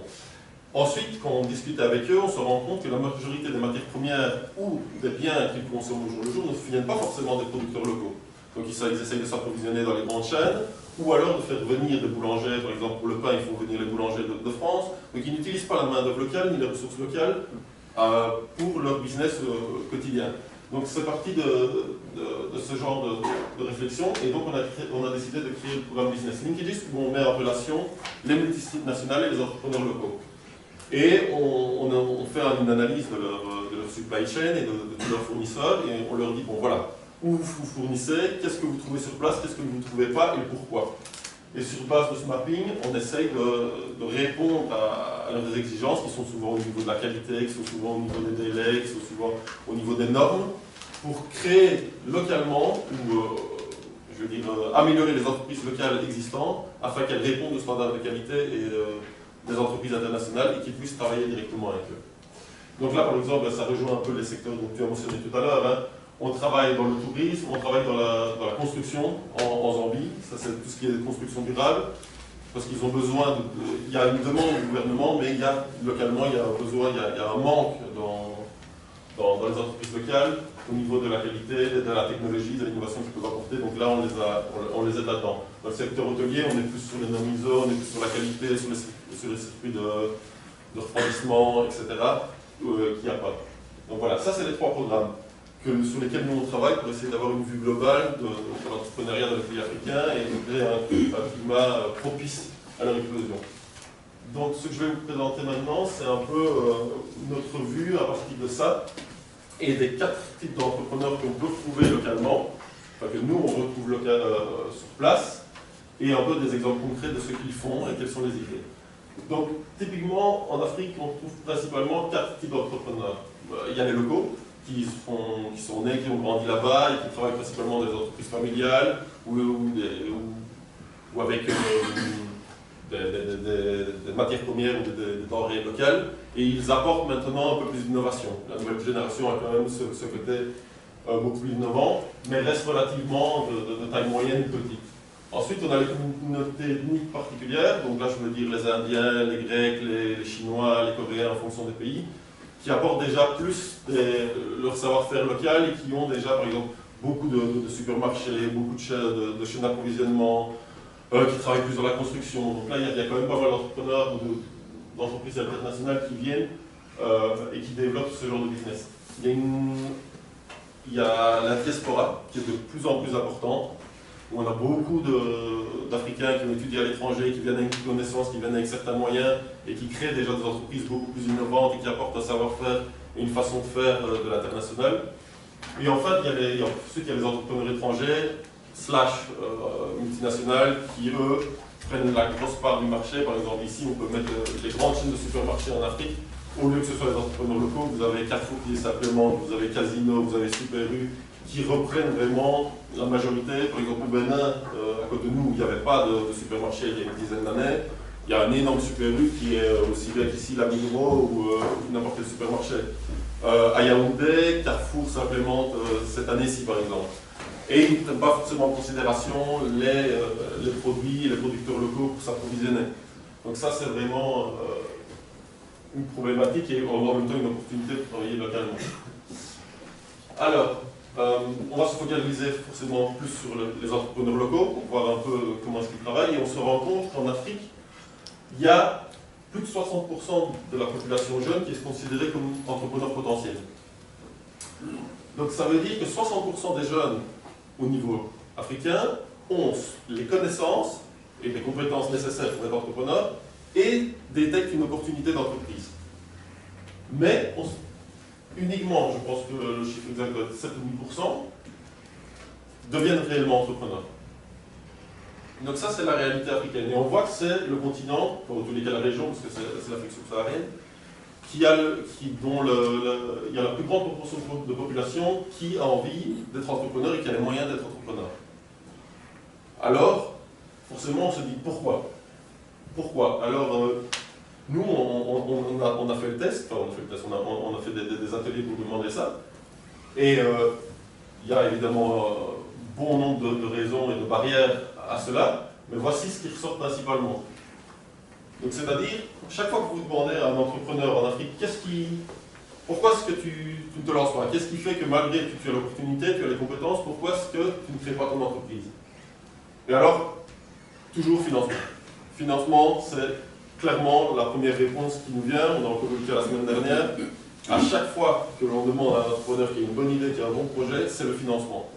Ensuite, quand on discute avec eux, on se rend compte que la majorité des matières premières ou des biens qu'ils consomment au jour le jour ne viennent pas forcément des producteurs locaux. Donc ils essayent de s'approvisionner dans les grandes chaînes, ou alors de faire venir des boulangers, par exemple pour le pain, ils font venir les boulangers de France. Donc ils n'utilisent pas la main-d'œuvre locale ni les ressources locales pour leur business quotidien. Donc c'est parti de ce genre de réflexion, et donc on a décidé de créer le programme Business Linkages où on met en relation les multinationales et les entrepreneurs locaux. Et on fait une analyse de leur supply chain et de tous leurs fournisseurs, et on leur dit, bon voilà, où vous fournissez, qu'est-ce que vous trouvez sur place, qu'est-ce que vous ne trouvez pas et pourquoi. Et sur base de ce mapping, on essaye de répondre à leurs exigences qui sont souvent au niveau de la qualité, qui sont souvent au niveau des délais, qui sont souvent au niveau des normes, pour créer localement, ou je veux dire, améliorer les entreprises locales existantes afin qu'elles répondent aux standards de qualité et des entreprises internationales et qu'ils puissent travailler directement avec eux. Donc là, par exemple, ça rejoint un peu les secteurs dont tu as mentionné tout à l'heure. Hein. On travaille dans le tourisme, on travaille dans la construction en Zambie, ça c'est tout ce qui est construction durable, parce qu'ils ont besoin il y a une demande du gouvernement, mais localement il y a un besoin, il y a un manque dans les entreprises locales au niveau de la qualité, de la technologie, de l'innovation qu'ils peuvent apporter, donc là on les aide là-dedans. Dans le secteur hôtelier, on est plus sur les normes ISO, on est plus sur la qualité, sur les circuits de refroidissement, etc., qu'il n'y a pas. Donc voilà, ça c'est les trois programmes sur lesquels nous on travaille pour essayer d'avoir une vue globale de l'entrepreneuriat dans les pays africains et de créer un climat propice à leur éclosion. Donc ce que je vais vous présenter maintenant, c'est un peu notre vue à partir de ça et des 4 types d'entrepreneurs qu'on peut trouver localement, enfin que nous on retrouve sur place, et un peu des exemples concrets de ce qu'ils font et quelles sont les idées. Donc typiquement en Afrique, on trouve principalement 4 types d'entrepreneurs. Il y a les locaux, qui sont nés, qui ont grandi là-bas et qui travaillent principalement dans des entreprises familiales ou avec des matières premières ou des denrées locales, et ils apportent maintenant un peu plus d'innovation. La nouvelle génération a quand même ce côté beaucoup plus innovant, mais reste relativement de taille moyenne petite. Ensuite, on a les communautés ethniques particulières, donc là je veux dire les Indiens, les Grecs, les Chinois, les Coréens en fonction des pays, qui apportent déjà plus leur savoir-faire local et qui ont déjà, par exemple, beaucoup de supermarchés, beaucoup de chaînes d'approvisionnement, qui travaillent plus dans la construction. Donc là, il y a quand même pas mal d'entrepreneurs ou d'entreprises internationales qui viennent et qui développent ce genre de business. Il y a la diaspora qui est de plus en plus importante, où on a beaucoup d'Africains qui ont étudié à l'étranger, qui viennent avec une connaissance, qui viennent avec certains moyens et qui créent déjà des entreprises beaucoup plus innovantes et qui apportent un savoir-faire et une façon de faire de l'international. Et enfin, ensuite, il y a les entrepreneurs étrangers, multinationales, qui eux prennent la grosse part du marché. Par exemple, ici, on peut mettre les grandes chaînes de supermarchés en Afrique. Au lieu que ce soit les entrepreneurs locaux, vous avez Carrefour qui s'implémente, vous avez Casino, vous avez Super U, qui reprennent vraiment la majorité. Par exemple, au Bénin, à côté de nous, il n'y avait pas de supermarché il y a une dizaine d'années. Il y a un énorme Super U qui est aussi bien qu'ici la Migros ou n'importe quel supermarché. À Yaoundé, Carrefour s'implémente cette année-ci par exemple. Et ils ne prennent pas forcément en considération les produits et les producteurs locaux pour s'approvisionner. Donc ça c'est vraiment une problématique et en même temps une opportunité de travailler localement. Alors, on va se focaliser forcément plus sur les entrepreneurs locaux pour voir un peu comment est-ce qu'ils travaillent, et on se rend compte qu'en Afrique, il y a plus de 60% de la population jeune qui est considérée comme entrepreneur potentiel. Donc ça veut dire que 60% des jeunes au niveau africain ont les connaissances et les compétences nécessaires pour être entrepreneur et détectent une opportunité d'entreprise. Mais uniquement, je pense que le chiffre exact doit être 7 ou 8%, deviennent réellement entrepreneurs. Donc ça, c'est la réalité africaine. Et on voit que c'est le continent, pour tous les cas la région, parce que c'est l'Afrique subsaharienne, il y a la plus grande proportion de population qui a envie d'être entrepreneur et qui a les moyens d'être entrepreneur. Alors, forcément, on se dit pourquoi? Pourquoi? Alors, nous, on a fait le test, on a fait des ateliers pour demander ça, et il y a évidemment bon nombre de raisons et de barrières à cela, mais voici ce qui ressort principalement. Donc, c'est-à-dire, chaque fois que vous demandez à un entrepreneur en Afrique, pourquoi est-ce que tu ne te lances pas? Qu'est-ce qui fait que malgré que tu as l'opportunité, tu as les compétences, pourquoi est-ce que tu ne crées pas ton entreprise? Et alors, toujours financement. Financement, c'est clairement la première réponse qui nous vient. On a encore eu le cas la semaine dernière. À chaque fois que l'on demande à un entrepreneur qui a une bonne idée, qui a un bon projet, c'est le financement.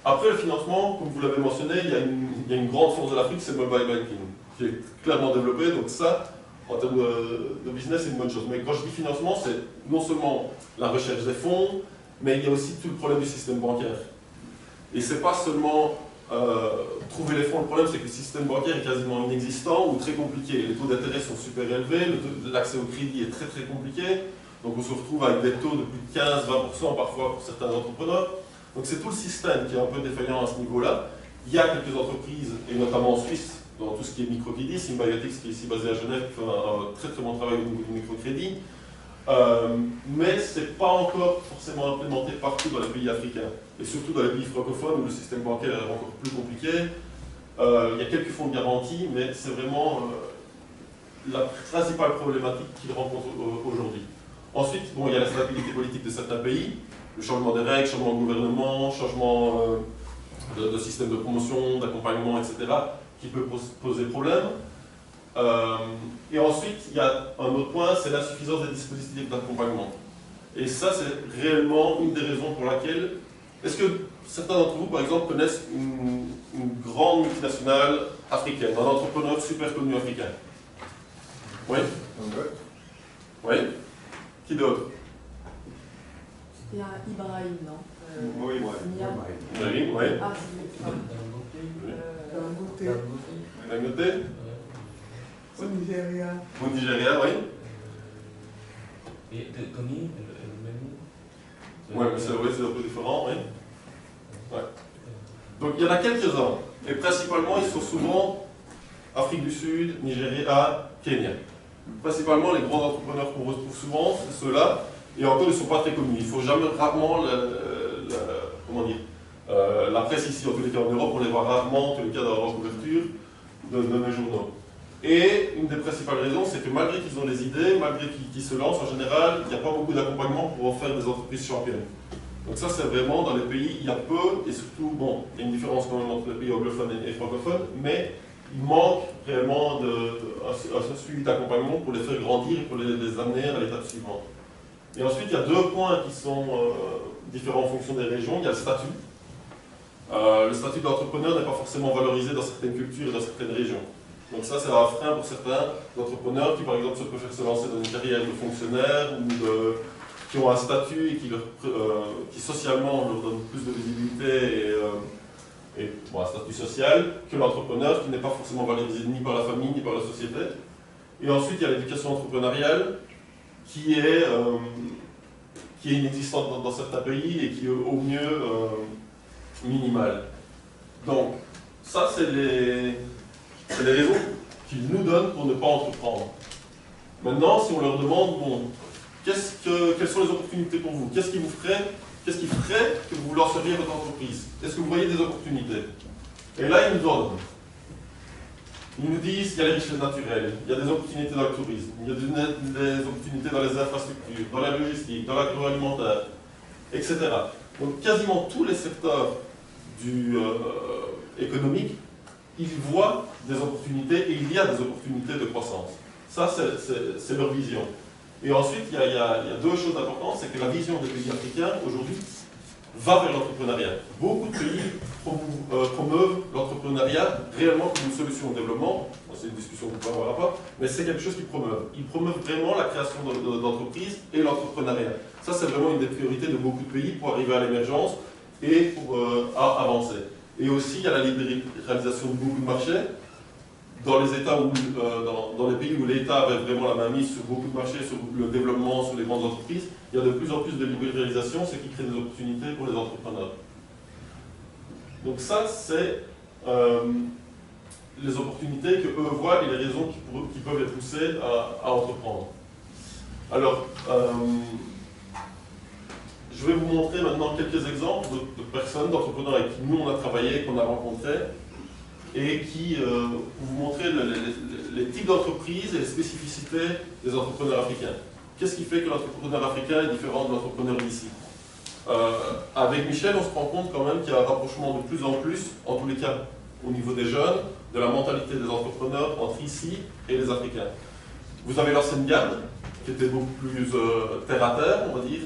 Après le financement, comme vous l'avez mentionné, il y a une grande force de l'Afrique, c'est le mobile banking, qui est clairement développé. Donc ça, en termes de business, c'est une bonne chose. Mais quand je dis financement, c'est non seulement la recherche des fonds, mais il y a aussi tout le problème du système bancaire. Et c'est pas seulement trouver les fonds. Le problème, c'est que le système bancaire est quasiment inexistant ou très compliqué. Les taux d'intérêt sont super élevés, l'accès au crédit est très très compliqué. Donc on se retrouve avec des taux de plus de 15-20% parfois pour certains entrepreneurs. Donc c'est tout le système qui est un peu défaillant à ce niveau-là. Il y a quelques entreprises, et notamment en Suisse, dans tout ce qui est microcrédit, Symbiotics qui est ici basé à Genève, qui fait un très très bon travail au niveau du microcrédit. Mais ce n'est pas encore forcément implémenté partout dans les pays africains. Et surtout dans les pays francophones où le système bancaire est encore plus compliqué. Il y a quelques fonds de garantie, mais c'est vraiment la principale problématique qu'ils rencontrent aujourd'hui. Ensuite, bon, il y a la stabilité politique de certains pays, le changement des règles, changement de gouvernement, changement de système de promotion, d'accompagnement, etc., qui peut poser problème. Et ensuite, il y a un autre point, c'est l'insuffisance des dispositifs d'accompagnement. Et ça, c'est réellement une des raisons pour laquelle... Est-ce que certains d'entre vous, par exemple, connaissent une grande multinationale africaine, un entrepreneur super connu africain? Oui? Oui? Qui d'autre? Il y a Ibrahim, non? Oui, Ibrahim, oui. Ah, c'est Dangote? Au Nigeria. Au Nigeria, oui. Et Tony, le même. Oui, mais c'est un peu différent, oui. Ouais. Donc il y en a quelques-uns, et principalement ils sont souvent Afrique du Sud, Nigeria, Kenya. Principalement les grands entrepreneurs qu'on retrouve souvent, c'est ceux-là, et encore ils ne sont pas très connus. Il faut rarement la presse ici, en tous les cas en Europe, on les voit rarement, en tous les cas dans la couverture de nos journaux. Et une des principales raisons, c'est que malgré qu'ils ont des idées, malgré qu'ils se lancent, en général, il n'y a pas beaucoup d'accompagnement pour en faire des entreprises championnes. Donc ça, c'est vraiment dans les pays, il y a peu, et surtout, bon, il y a une différence quand même entre les pays anglophones et francophones, mais il manque réellement un suivi d'accompagnement pour les faire grandir et pour les amener à l'étape suivante. Et ensuite, il y a deux points qui sont différents en fonction des régions. Il y a le statut. Le statut d'entrepreneur n'est pas forcément valorisé dans certaines cultures et dans certaines régions. Donc ça, c'est un frein pour certains entrepreneurs qui, par exemple, préfèrent se lancer dans une carrière de fonctionnaire ou qui ont un statut et qui socialement leur donne plus de visibilité et bon, un statut social que l'entrepreneur qui n'est pas forcément valorisé ni par la famille ni par la société. Et ensuite, il y a l'éducation entrepreneuriale qui est inexistante dans certains pays et qui est au mieux minimale. Donc, ça, c'est les raisons qu'ils nous donnent pour ne pas entreprendre. Maintenant, si on leur demande, bon, quelles sont les opportunités pour vous? Qu'est-ce qui ferait que vous lanceriez votre entreprise? Est-ce que vous voyez des opportunités? Et là, ils nous donnent. Ils nous disent qu'il y a les richesses naturelles, il y a des opportunités dans le tourisme, il y a des opportunités dans les infrastructures, dans la logistique, dans l'agroalimentaire, etc. Donc, quasiment tous les secteurs économiques, ils voient des opportunités et il y a des opportunités de croissance. Ça, c'est leur vision. Et ensuite, il y a deux choses importantes, c'est que la vision des pays africains, aujourd'hui, va vers l'entrepreneuriat. Beaucoup de pays promeuvent l'entrepreneuriat réellement comme une solution au développement. C'est une discussion qu'on peut avoir pas, mais c'est quelque chose qu'ils promeuvent. Ils promeuvent vraiment la création d'entreprises et l'entrepreneuriat. Ça, c'est vraiment une des priorités de beaucoup de pays pour arriver à l'émergence et pour avancer. Et aussi, il y a la libéralisation de beaucoup de marchés. dans les États où, dans les pays où l'État avait vraiment la main mise sur beaucoup de marchés, sur le développement, sur les grandes entreprises, il y a de plus en plus de libéralisation, ce qui crée des opportunités pour les entrepreneurs. Donc ça, c'est les opportunités que eux voient et les raisons qui peuvent les pousser à entreprendre. Alors, je vais vous montrer maintenant quelques exemples de personnes, d'entrepreneurs avec qui nous on a travaillé, qu'on a rencontrés, et qui vous montrer les types d'entreprises et les spécificités des entrepreneurs africains. Qu'est-ce qui fait que l'entrepreneur africain est différent de l'entrepreneur d'ici? Avec Michel, on se rend compte quand même qu'il y a un rapprochement de plus en plus, en tous les cas au niveau des jeunes, de la mentalité des entrepreneurs entre ici et les Africains. Vous avez l'ancienne garde, qui était beaucoup plus terre à terre, on va dire,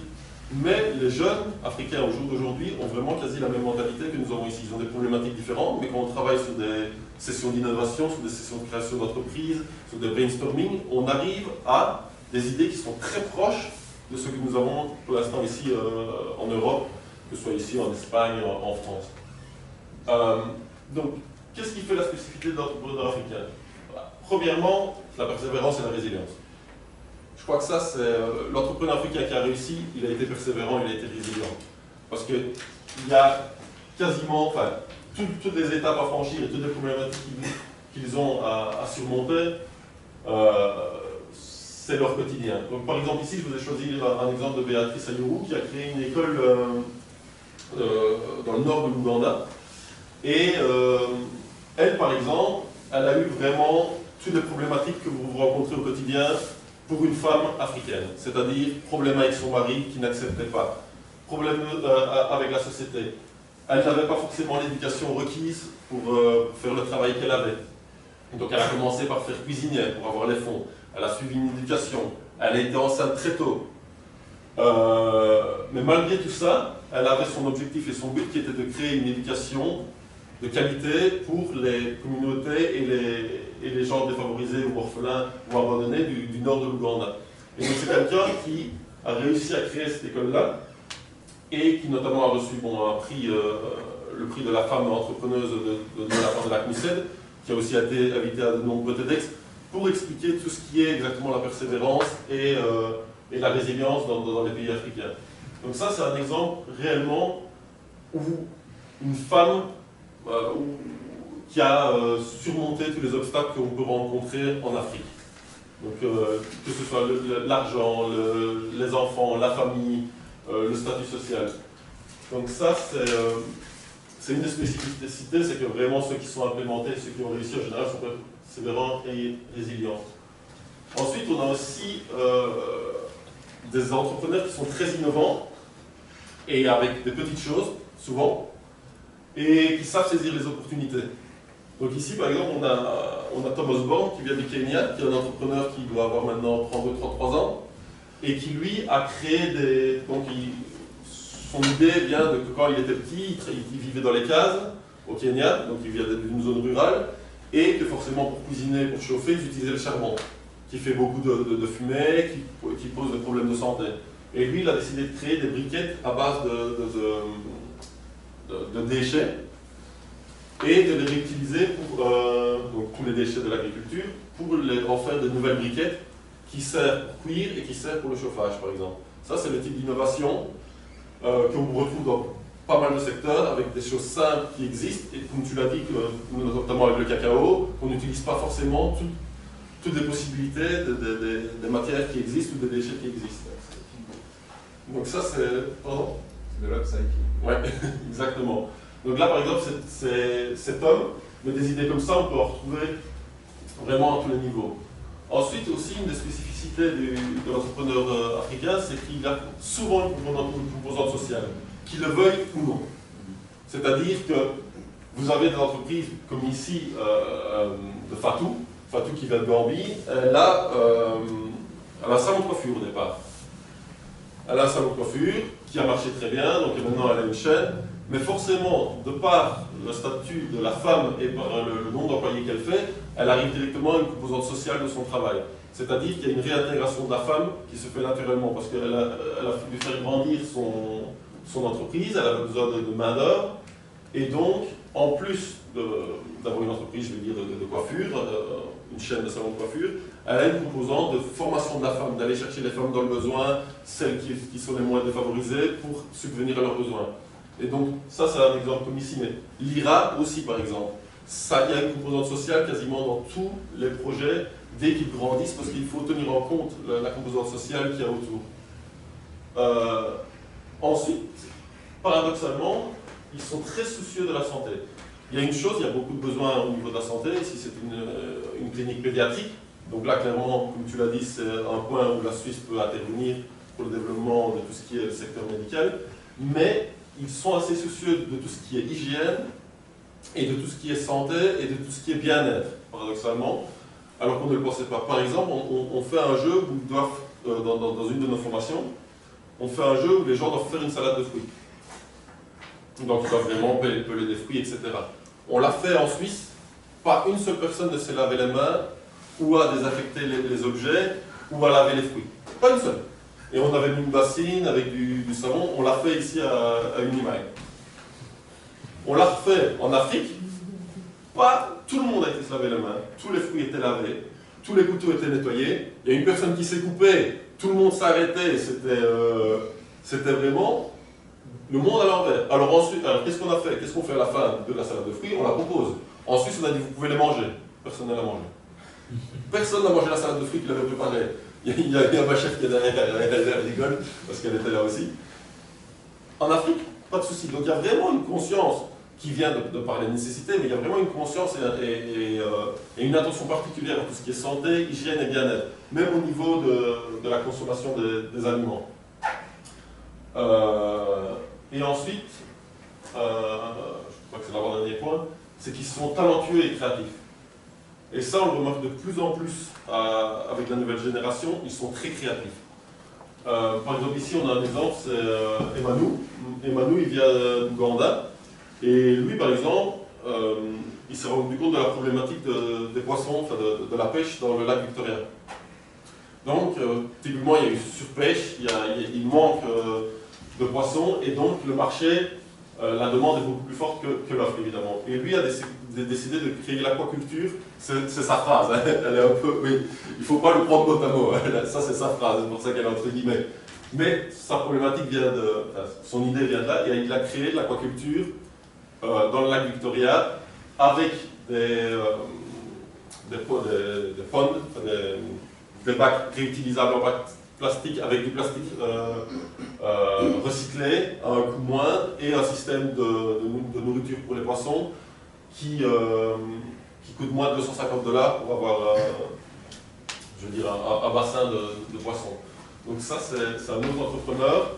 mais les jeunes Africains au jour d'aujourd'hui ont vraiment quasi la même mentalité que nous avons ici. Ils ont des problématiques différentes, mais quand on travaille sur des sessions d'innovation, sur des sessions de création d'entreprise, sur des brainstorming, on arrive à des idées qui sont très proches de ce que nous avons pour l'instant ici en Europe, que ce soit ici en Espagne, en France. Donc, qu'est-ce qui fait la spécificité de l'entrepreneur africain? Premièrement, la persévérance et la résilience. Je crois que ça, c'est l'entrepreneur africain qui a réussi, il a été persévérant, il a été résilient. Parce qu'il y a quasiment, enfin, toutes les étapes à franchir et toutes les problématiques qu'ils ont à surmonter, c'est leur quotidien. Donc, par exemple, ici, je vous ai choisi un exemple de Béatrice Ayuru qui a créé une école dans le nord de l'Ouganda. Et elle, par exemple, elle a eu vraiment toutes les problématiques que vous rencontrez au quotidien pour une femme africaine. C'est-à-dire problème avec son mari qui n'acceptait pas, problème avec la société. Elle n'avait pas forcément l'éducation requise pour faire le travail qu'elle avait. Donc elle a commencé par faire cuisinière pour avoir les fonds. Elle a suivi une éducation. Elle a été enceinte très tôt. Mais malgré tout ça, elle avait son objectif et son but qui était de créer une éducation de qualité pour les communautés et les gens défavorisés ou orphelins ou abandonnés du nord de l'Ouganda. Et donc c'est quelqu'un qui a réussi à créer cette école-là et qui notamment a reçu un prix, le prix de la femme entrepreneuse de la part de la CNUSED, qui a aussi été invité à de nombreux TEDx pour expliquer tout ce qui est exactement la persévérance et la résilience dans les pays africains. Donc ça, c'est un exemple réellement où une femme qui a surmonté tous les obstacles qu'on peut rencontrer en Afrique. Donc que ce soit l'argent, les enfants, la famille, le statut social. Donc ça, c'est une des spécificités, c'est que vraiment ceux qui sont implémentés, ceux qui ont réussi en général sont persévérants et résilients. Ensuite, on a aussi des entrepreneurs qui sont très innovants et avec des petites choses, souvent, et qui savent saisir les opportunités. Donc ici, par exemple, on a Thomas Born qui vient du Kenya, qui est un entrepreneur qui doit avoir maintenant 32-33 ans, et qui, lui, a créé des... Donc, son idée vient de que quand il était petit, il vivait dans les cases, au Kenya, donc il vient d'une zone rurale, et que forcément, pour cuisiner, pour chauffer, ils utilisaient le charbon, qui fait beaucoup de fumée, qui pose des problèmes de santé. Et lui, il a décidé de créer des briquettes à base de déchets et de les réutiliser pour donc tous les déchets de l'agriculture pour en faire de nouvelles briquettes qui servent pour cuire et qui servent pour le chauffage, par exemple. Ça, c'est le type d'innovation qu'on retrouve dans pas mal de secteurs avec des choses simples qui existent et comme tu l'as dit, notamment avec le cacao, qu'on n'utilise pas forcément toutes les possibilités des matières qui existent ou des déchets qui existent. Donc ça, c'est... Pardon ? De l'upcycling. Oui, exactement. Donc là, par exemple, cet homme, mais des idées comme ça, on peut en retrouver vraiment à tous les niveaux. Ensuite, aussi, une des spécificités de l'entrepreneur africain, c'est qu'il a souvent une composante sociale, qu'il le veuille ou non. C'est-à-dire que vous avez des entreprises comme ici, de Fatou qui vient de Gambie, elle a un salon de coiffure au départ. Elle a un salon de coiffure qui a marché très bien, donc maintenant elle a une chaîne, mais forcément, de par le statut de la femme et par le nombre d'employés qu'elle fait, elle arrive directement à une composante sociale de son travail. C'est-à-dire qu'il y a une réintégration de la femme qui se fait naturellement, parce qu'elle a dû faire grandir son entreprise, elle avait besoin de main-d'œuvre, et donc, en plus d'avoir une entreprise, je vais dire, de coiffure, une chaîne de salon de coiffure, elle a une composante de formation de la femme, d'aller chercher les femmes dans le besoin, celles qui sont les moins défavorisées, pour subvenir à leurs besoins. Et donc, ça, c'est un exemple comme ici, mais l'IRA aussi, par exemple. Ça, il y a une composante sociale quasiment dans tous les projets dès qu'ils grandissent, parce qu'il faut tenir en compte la composante sociale qu'il y a autour. Ensuite, paradoxalement, ils sont très soucieux de la santé. Il y a une chose, il y a beaucoup de besoins au niveau de la santé. Ici, c'est une clinique pédiatrique. Donc là, clairement, comme tu l'as dit, c'est un point où la Suisse peut intervenir pour le développement de tout ce qui est le secteur médical. Mais ils sont assez soucieux de tout ce qui est hygiène et de tout ce qui est santé et de tout ce qui est bien-être, paradoxalement, alors qu'on ne le pensait pas. Par exemple, on fait un jeu où ils doivent, dans une de nos formations, on fait un jeu où les gens doivent faire une salade de fruits. Donc ils doivent vraiment peler des fruits, etc. On l'a fait en Suisse, pas une seule personne ne s'est lavé les mains, ou à désinfecter les objets, ou à laver les fruits. Pas une seule. Et on avait mis une bassine avec du savon, on l'a fait ici à Unimail. On l'a refait en Afrique, pas tout le monde a été se laver les mains, tous les fruits étaient lavés, tous les couteaux étaient nettoyés, il y a une personne qui s'est coupée, tout le monde s'arrêtait, c'était vraiment le monde à l'envers. Alors ensuite, qu'est-ce qu'on a fait? Qu'est-ce qu'on fait à la fin de la salade de fruits? On la propose. En Suisse, on a dit vous pouvez les manger. Personne ne l'a mangé. Personne n'a mangé la salade de fruits qu'il avait préparée. Il y a ma chef qui est derrière, elle rigole, parce qu'elle était là aussi. En Afrique, pas de souci. Donc il y a vraiment une conscience qui vient de par les nécessités, mais il y a vraiment une conscience et une attention particulière à tout ce qui est santé, hygiène et bien-être, même au niveau de la consommation des aliments. Et ensuite, je crois que c'est l'avant-dernier point, c'est qu'ils sont talentueux et créatifs. Et ça, on le remarque de plus en plus avec la nouvelle génération, ils sont très créatifs. Par exemple, ici, on a un exemple, c'est Emmanuel. Emmanuel, il vient d'Ouganda. Et lui, par exemple, il s'est rendu compte de la problématique des poissons, enfin de la pêche dans le lac Victoria. Donc, typiquement, il y a eu surpêche, il manque de poissons, et donc le marché, la demande est beaucoup plus forte que l'offre, évidemment. Et lui a décidé de créer l'aquaculture. C'est sa phrase, hein. Elle est un peu... Oui, il ne faut pas le prendre mot à mot, hein. Ça c'est sa phrase, c'est pour ça qu'elle est entre guillemets. Mais sa problématique vient de... Enfin, son idée vient de là, et il a créé l'aquaculture dans le lac Victoria avec des ponds, des bacs réutilisables en plastique avec du plastique recyclé à un coût moindre et un système de nourriture pour les poissons qui coûte moins de $250 pour avoir je veux dire, un bassin de poissons. Donc ça, c'est un autre entrepreneur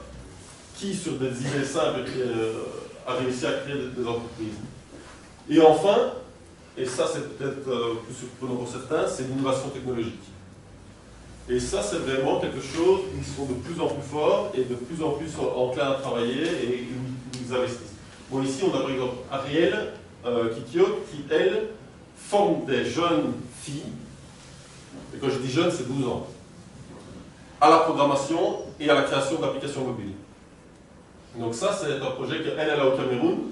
qui, sur des idées simples, a réussi à créer des entreprises. Et enfin, et ça c'est peut-être plus surprenant pour certains, c'est l'innovation technologique. Et ça, c'est vraiment quelque chose où ils sont de plus en plus forts et de plus en plus enclins à travailler et où ils investissent. Bon, ici, on a par exemple Ariel Kikio qui, elle, forme des jeunes filles, et quand je dis jeunes, c'est 12 ans, à la programmation et à la création d'applications mobiles. Donc ça, c'est un projet qu'elle a au Cameroun.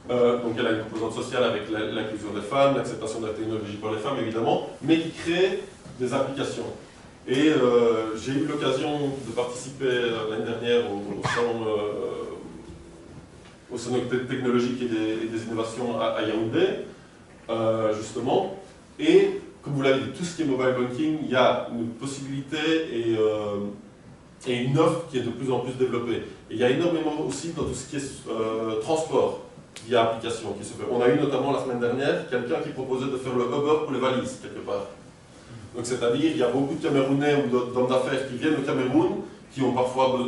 Donc elle a une composante sociale avec l'inclusion des femmes, l'acceptation de la technologie pour les femmes, évidemment, mais qui crée des applications. Et j'ai eu l'occasion de participer l'année dernière au salon technologique et des innovations à Yaoundé, justement. Et comme vous l'avez dit, tout ce qui est mobile banking, il y a une possibilité et une offre qui est de plus en plus développée. Et il y a énormément aussi dans tout ce qui est transport via application qui se fait. On a eu notamment la semaine dernière quelqu'un qui proposait de faire le Uber pour les valises, quelque part. Donc c'est-à-dire, il y a beaucoup de Camerounais ou d'hommes d'affaires qui viennent au Cameroun, qui ont parfois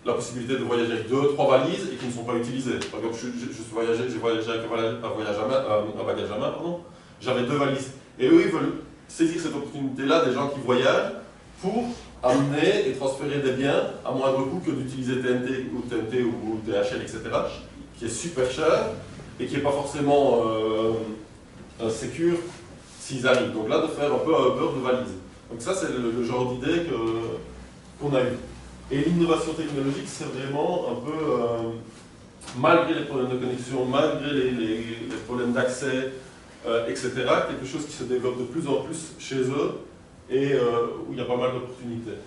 la possibilité de voyager avec 2 ou 3 valises et qui ne sont pas utilisées. Par exemple, j'ai voyagé avec un bagage à main, pardon. J'avais 2 valises. Et eux, ils veulent saisir cette opportunité-là des gens qui voyagent pour amener et transférer des biens à moindre coût que d'utiliser TNT ou DHL, etc., qui est super cher et qui n'est pas forcément sécure s'ils arrivent. Donc là, de faire un peu un Uber de valise. Donc ça, c'est le genre d'idée qu'on a eu. Et l'innovation technologique, c'est vraiment un peu malgré les problèmes de connexion, malgré les problèmes d'accès, etc. Quelque chose qui se développe de plus en plus chez eux et où il y a pas mal d'opportunités.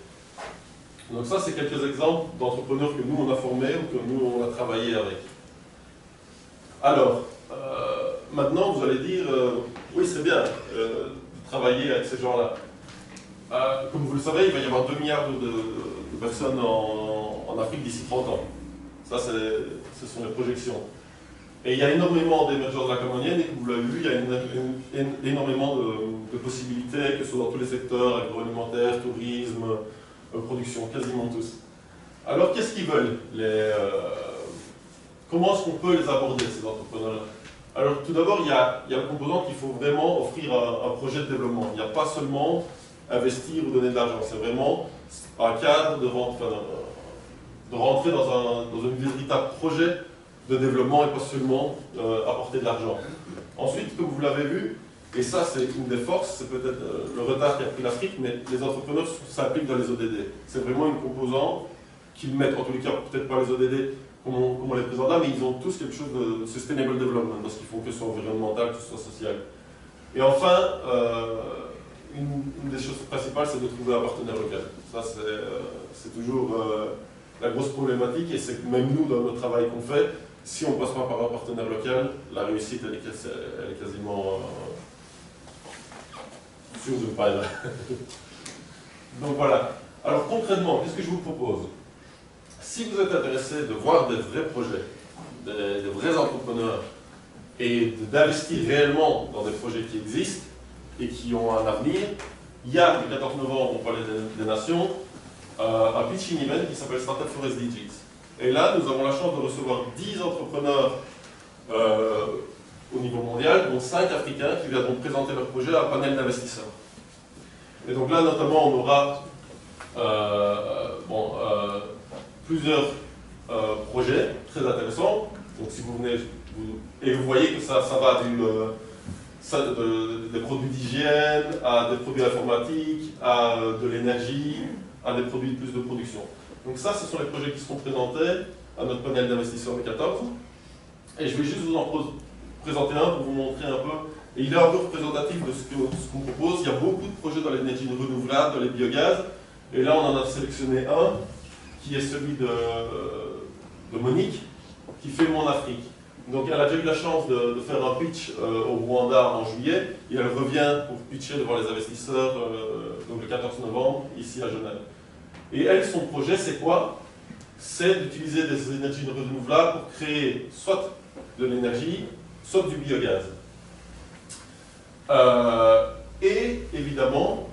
Donc ça, c'est quelques exemples d'entrepreneurs que nous, on a formés ou que nous, on a travaillé avec. Alors, maintenant, vous allez dire, oui, c'est bien de travailler avec ces gens-là. Comme vous le savez, il va y avoir 2 milliards de personnes en Afrique d'ici 30 ans. Ça, ce sont les projections. Et il y a énormément d'émergence de la communienne, et comme vous l'avez vu, il y a énormément de possibilités, que ce soit dans tous les secteurs, agroalimentaire, tourisme, production, quasiment tous. Alors, qu'est-ce qu'ils veulent comment est-ce qu'on peut les aborder, ces entrepreneurs-là? Alors, tout d'abord, il y a le composant qu'il faut vraiment offrir un projet de développement. Il n'y a pas seulement investir ou donner de l'argent, c'est vraiment un cadre de rentrer dans un véritable projet de développement et pas seulement apporter de l'argent. Ensuite, comme vous l'avez vu, et ça c'est une des forces, c'est peut-être le retard qu'a pris l'Afrique, mais les entrepreneurs s'impliquent dans les ODD. C'est vraiment une composante qu'ils mettent, en tous les cas, peut-être pas les ODD comme on les présente là, mais ils ont tous quelque chose de sustainable development, parce qu'ils font que ce soit environnemental, que ce soit social. Et enfin, une des choses principales, c'est de trouver un partenaire local. Ça, c'est toujours la grosse problématique, et c'est que même nous, dans le travail qu'on fait, si on ne passe pas par un partenaire local, la réussite, elle est quasiment sûre de ne pas être là. Donc voilà. Alors concrètement, qu'est-ce que je vous propose? Si vous êtes intéressé de voir des vrais projets, des vrais entrepreneurs, et d'investir réellement dans des projets qui existent et qui ont un avenir, il y a le 14 novembre, on parlait des nations, un pitching event qui s'appelle Startup Forest Digits. Et là, nous avons la chance de recevoir 10 entrepreneurs au niveau mondial, dont 5 Africains qui viendront présenter leur projet à un panel d'investisseurs. Et donc là, notamment, on aura plusieurs projets très intéressants. Donc si vous venez, et vous voyez que ça va des produits d'hygiène, à des produits informatiques, à de l'énergie, à des produits plus de production. Donc ça, ce sont les projets qui seront présentés à notre panel d'investisseurs de 14. Et je vais juste vous en présenter un pour vous montrer un peu. Et il est un peu représentatif de ce qu'on propose. Il y a beaucoup de projets dans l'énergie renouvelable, dans les biogaz. Et là, on en a sélectionné un, qui est celui de Monique, qui fait Mon Afrique. Donc elle a déjà eu la chance de faire un pitch au Rwanda en juillet, et elle revient pour pitcher devant les investisseurs donc le 14 novembre, ici à Genève. Et elle, son projet, c'est quoi? C'est d'utiliser des énergies renouvelables pour créer soit de l'énergie, soit du biogaz. Et évidemment,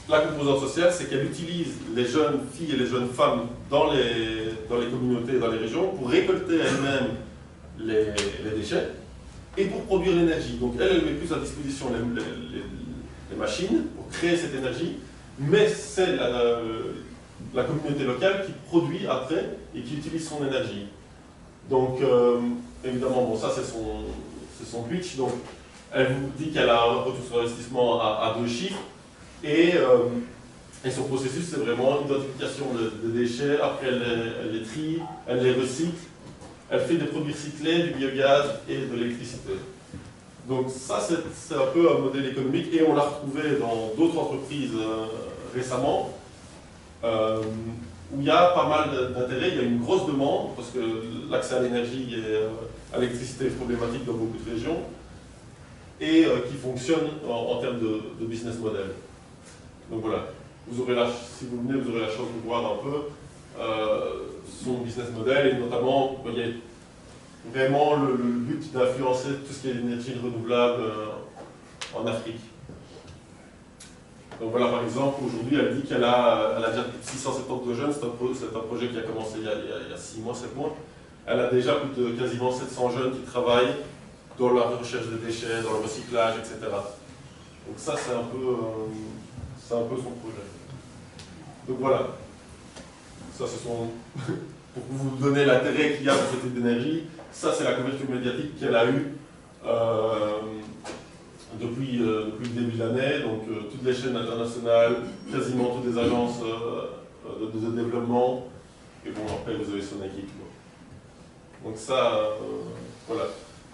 la composante sociale, c'est qu'elle utilise les jeunes filles et les jeunes femmes dans les communautés et dans les régions pour récolter elle-même les déchets et pour produire l'énergie. Donc elle met plus à disposition les machines pour créer cette énergie, mais c'est la communauté locale qui produit après et qui utilise son énergie. Donc évidemment, bon, ça c'est son pitch. Donc elle vous dit qu'elle a un retour sur investissement à 2 chiffres. Et son processus, c'est vraiment l'identification de déchets. Après, elle les trie, elle les recycle, elle fait des produits recyclés, du biogaz et de l'électricité. Donc ça, c'est un peu un modèle économique, et on l'a retrouvé dans d'autres entreprises récemment, où il y a pas mal d'intérêt, il y a une grosse demande, parce que l'accès à l'énergie et à l'électricité est problématique dans beaucoup de régions, et qui fonctionne en termes de business model. Donc voilà, si vous venez, vous aurez la chance de voir un peu son business model, et notamment, il y a vraiment le but d'influencer tout ce qui est énergie renouvelable en Afrique. Donc voilà, par exemple, aujourd'hui, elle dit qu'elle a déjà plus de 672 jeunes, c'est un projet qui a commencé il y a 6 mois, 7 mois. Elle a déjà plus de quasiment 700 jeunes qui travaillent dans la recherche de déchets, dans le recyclage, etc. Donc ça, c'est un peu son projet. Donc voilà, ça c'est pour vous donner l'intérêt qu'il y a pour ce type d'énergie, ça c'est la couverture médiatique qu'elle a eue depuis le début de l'année, donc toutes les chaînes internationales, quasiment toutes les agences de développement, et bon après vous avez son équipe. Donc ça, voilà.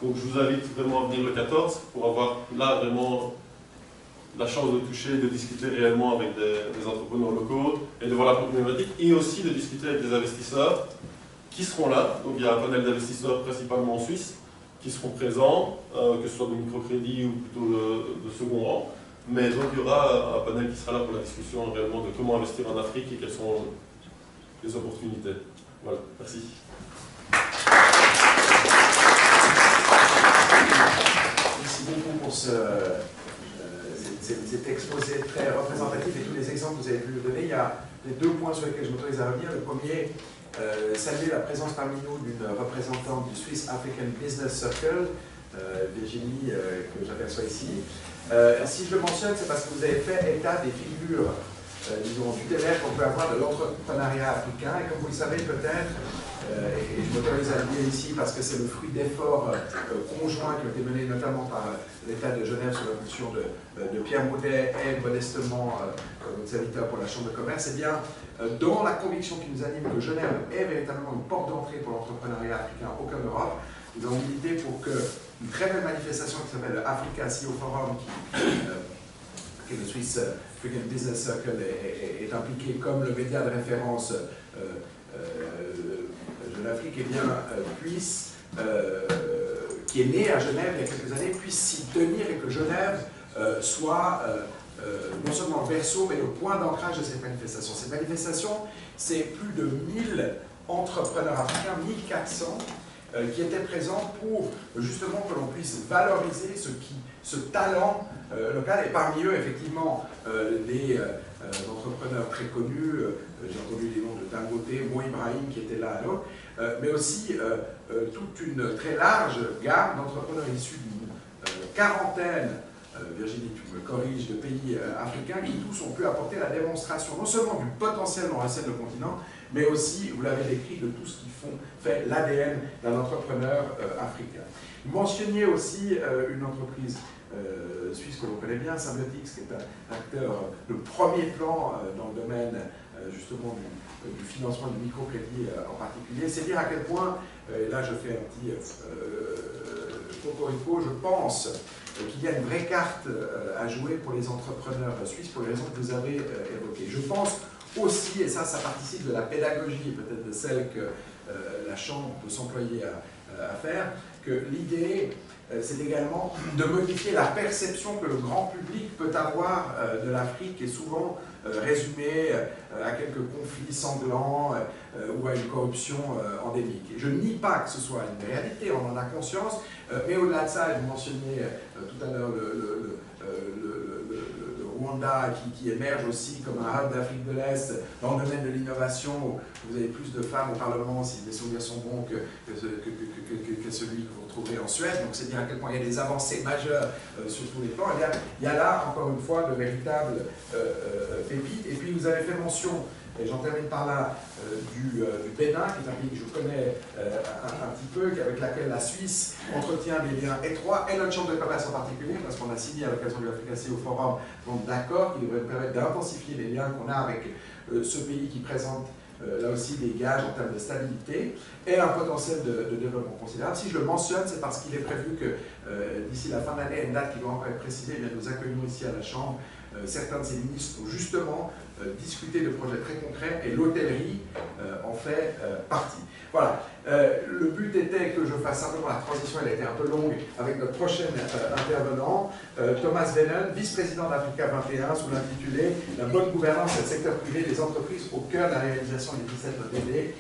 Donc je vous invite vraiment à venir le 14 pour avoir là vraiment la chance de toucher, de discuter réellement avec des entrepreneurs locaux et de voir la problématique et aussi de discuter avec des investisseurs qui seront là. Donc il y a un panel d'investisseurs principalement en Suisse qui seront présents, que ce soit de microcrédit ou plutôt de second rang. Mais donc il y aura un panel qui sera là pour la discussion réellement de comment investir en Afrique et quelles sont les opportunités. Voilà, merci. Merci beaucoup pour cet exposé très représentatif et tous les exemples que vous avez pu nous donner. Il y a les deux points sur lesquels je m'autorise à revenir. Le premier, saluer la présence parmi nous d'une représentante du Swiss African Business Circle, Virginie, que j'aperçois ici. Si je le mentionne, c'est parce que vous avez fait état des figures, disons, tutélaires qu'on peut avoir de l'entrepreneuriat africain. Et comme vous le savez peut-être, et je m'autorise à le dire ici parce que c'est le fruit d'efforts conjoints qui ont été menés notamment par l'État de Genève sous l'impulsion de Pierre Maudet et modestement notre serviteur pour la Chambre de commerce, et bien dans la conviction qui nous anime que Genève est véritablement une porte d'entrée pour l'entrepreneuriat africain au Canada Europe, nous avons milité pour qu'une très belle manifestation qui s'appelle le Africa CEO Forum, que le Swiss African Business Circle est impliqué comme le média de référence de l'Afrique, eh bien, qui est né à Genève il y a quelques années, puisse s'y tenir et que Genève soit non seulement le berceau, mais le point d'ancrage de cette manifestation. Cette manifestation, c'est plus de 1000 entrepreneurs africains, 1400, qui étaient présents pour justement que l'on puisse valoriser ce talent local, et parmi eux, effectivement, des entrepreneurs très connus, j'ai entendu les noms de Dangote, Mo Ibrahim qui était là à l'autre, mais aussi toute une très large gamme d'entrepreneurs issus d'une quarantaine, Virginie, tu me corriges, de pays africains qui tous ont pu apporter la démonstration non seulement du potentiel dont recèle le continent, mais aussi, vous l'avez décrit, de tout ce qui fait l'ADN d'un entrepreneur africain. Vous mentionniez aussi une entreprise suisse que l'on connaît bien, Symbiotics, qui est un acteur de premier plan dans le domaine justement du financement du microcrédit en particulier. C'est dire à quel point, et là je fais un petit cocorico, je pense qu'il y a une vraie carte à jouer pour les entrepreneurs suisses pour les raisons que vous avez évoquées. Je pense aussi, et ça participe de la pédagogie, peut-être de celle que la Chambre peut s'employer à faire, que l'idée, c'est également de modifier la perception que le grand public peut avoir de l'Afrique, qui est souvent résumée à quelques conflits sanglants ou à une corruption endémique. Et je nie pas que ce soit une réalité, on en a conscience, mais au-delà de ça, vous mentionniez tout à l'heure le Rwanda qui émerge aussi comme un hub d'Afrique de l'Est dans le domaine de l'innovation, où vous avez plus de femmes au Parlement, si les souvenirs sont bons, que celui que vous retrouverez en Suède. Donc c'est dire à quel point il y a des avancées majeures sur tous les plans. Et il y a là, encore une fois, de véritables pépites. Et puis vous avez fait mention, et j'en termine par là, du Bénin, qui est un pays que je connais un petit peu, avec laquelle la Suisse entretient des liens étroits, et notre Chambre de commerce en particulier, parce qu'on a signé à l'occasion de l'Africa CEO Forum d'accord qui devrait permettre d'intensifier les liens qu'on a avec ce pays qui présente là aussi des gages en termes de stabilité et un potentiel de développement considérable. Si je le mentionne, c'est parce qu'il est prévu que d'ici la fin de l'année, une date qui doit encore être précisée, eh bien, nous accueillons ici à la Chambre certains de ces ministres pour justement discuter de projets très concrets, et l'hôtellerie en fait partie. Voilà, le but était que je fasse simplement la transition, elle a été un peu longue, avec notre prochain intervenant, Thomas Venen, vice-président d'Africa 21, sous l'intitulé « La bonne gouvernance et le secteur privé des entreprises au cœur de la réalisation des 17 ODD ».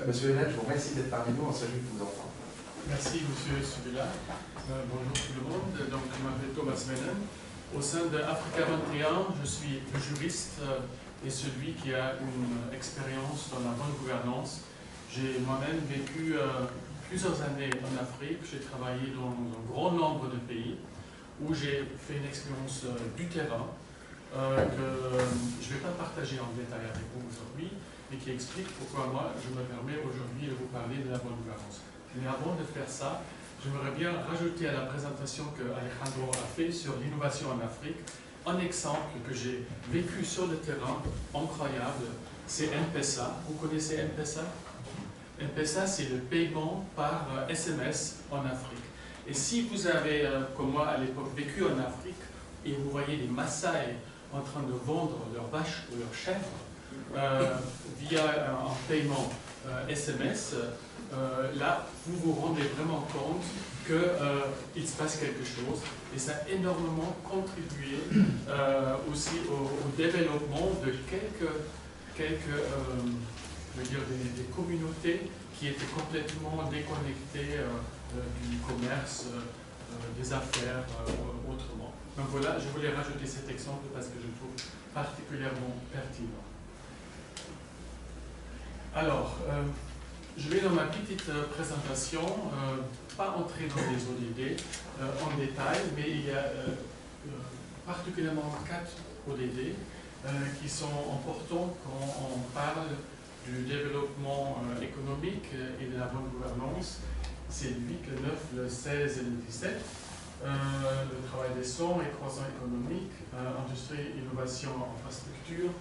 Monsieur Venen, je vous remercie d'être parmi nous, on s'agit de vous entendre. Merci, Monsieur Subila. Bonjour tout le monde. Donc, je m'appelle Thomas Venen. Au sein de Africa 21, je suis juriste et celui qui a une expérience dans la bonne gouvernance. J'ai moi-même vécu plusieurs années en Afrique. J'ai travaillé dans un grand nombre de pays où j'ai fait une expérience du terrain que je ne vais pas partager en détail avec vous aujourd'hui, mais qui explique pourquoi moi je me permets aujourd'hui de vous parler de la bonne gouvernance. Mais avant de faire ça, j'aimerais bien rajouter à la présentation que Alejandro a fait sur l'innovation en Afrique un exemple que j'ai vécu sur le terrain incroyable, c'est M-Pesa. Vous connaissez M-Pesa? M-Pesa, c'est le paiement par SMS en Afrique. Et si vous avez, comme moi à l'époque, vécu en Afrique, et vous voyez des Maasai en train de vendre leurs vaches ou leurs chèvres via un paiement SMS, là, vous vous rendez vraiment compte qu'il se passe quelque chose. Et ça a énormément contribué aussi au développement de quelques je veux dire, des communautés qui étaient complètement déconnectées du commerce, des affaires, autrement. Donc voilà, je voulais rajouter cet exemple parce que je le trouve particulièrement pertinent. Alors, je vais dans ma petite présentation, pas entrer dans les ODD en détail, mais il y a particulièrement 4 ODD qui sont importants quand on parle du développement économique et de la bonne gouvernance. C'est le 8, le 9, le 16 et le 17. Le travail des sons et croissance économique, industrie, innovation, infrastructure.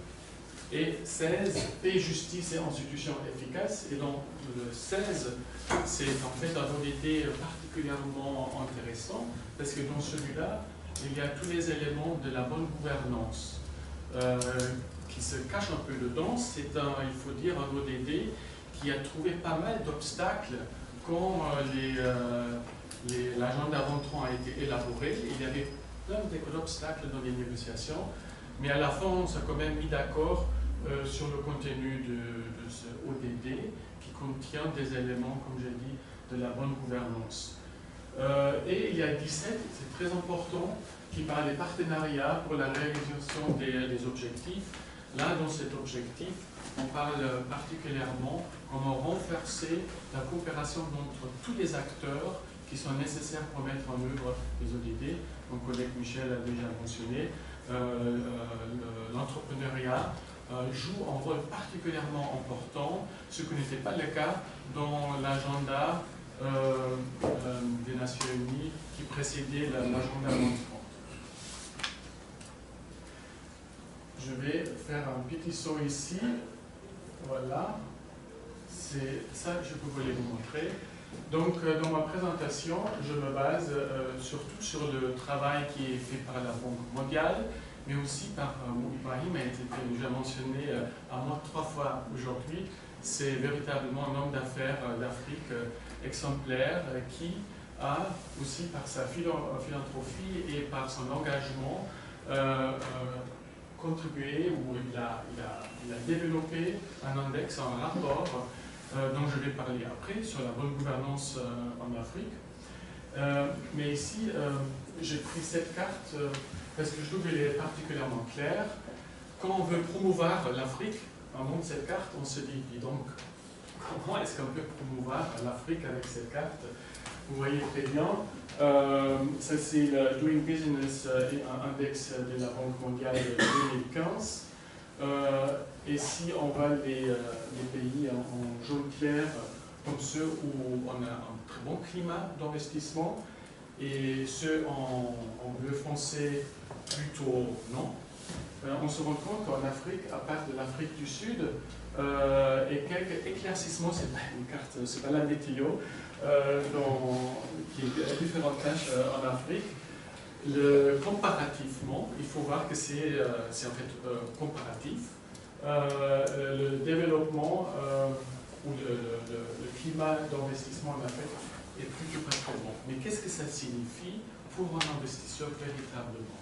Et 16, paix, justice et institutions efficaces. Et donc le 16, c'est en fait un ODD particulièrement intéressant parce que dans celui-là, il y a tous les éléments de la bonne gouvernance qui se cachent un peu dedans. C'est il faut dire, un ODD qui a trouvé pas mal d'obstacles quand l'agenda 2030 a été élaboré. Il y avait plein d'obstacles dans les négociations, mais à la fin, on s'est quand même mis d'accord sur le contenu de ce ODD qui contient des éléments, comme j'ai dit, de la bonne gouvernance. Et il y a 17, c'est très important, qui parle des partenariats pour la réalisation des objectifs. Là, dans cet objectif, on parle particulièrement comment renforcer la coopération entre tous les acteurs qui sont nécessaires pour mettre en œuvre les ODD. Mon collègue Michel a déjà mentionné, l'entrepreneuriat joue un rôle particulièrement important, ce qui n'était pas le cas dans l'agenda des Nations Unies qui précédait l'agenda 2030. Je vais faire un petit saut ici. Voilà. C'est ça que je voulais vous montrer. Donc, dans ma présentation, je me base surtout sur le travail qui est fait par la Banque mondiale, mais aussi par Ibrahim, a été déjà mentionné à moins de 3 fois aujourd'hui. C'est véritablement un homme d'affaires d'Afrique exemplaire qui a aussi, par sa philanthropie et par son engagement, contribué, ou il a développé un index, un rapport dont je vais parler après, sur la bonne gouvernance en Afrique. Mais ici, j'ai pris cette carte parce que je trouve qu'elle est particulièrement claire. Quand on veut promouvoir l'Afrique, on montre cette carte, on se dit, dis donc, comment est-ce qu'on peut promouvoir l'Afrique avec cette carte? Vous voyez très bien. Ça, c'est le Doing Business Index de la Banque mondiale de 2015. Et si on voit les pays en jaune clair, comme ceux où on a un très bon climat d'investissement, et ceux en bleu foncé, plutôt non, on se rend compte qu'en Afrique, à part de l'Afrique du Sud, et quelques éclaircissements, c'est pas une carte, c'est pas la météo, qui est différentes tâches en Afrique. Comparativement, il faut voir que c'est en fait comparatif. Le développement ou le climat d'investissement en Afrique est plutôt pas très bon. Mais qu'est-ce que ça signifie pour un investisseur véritablement?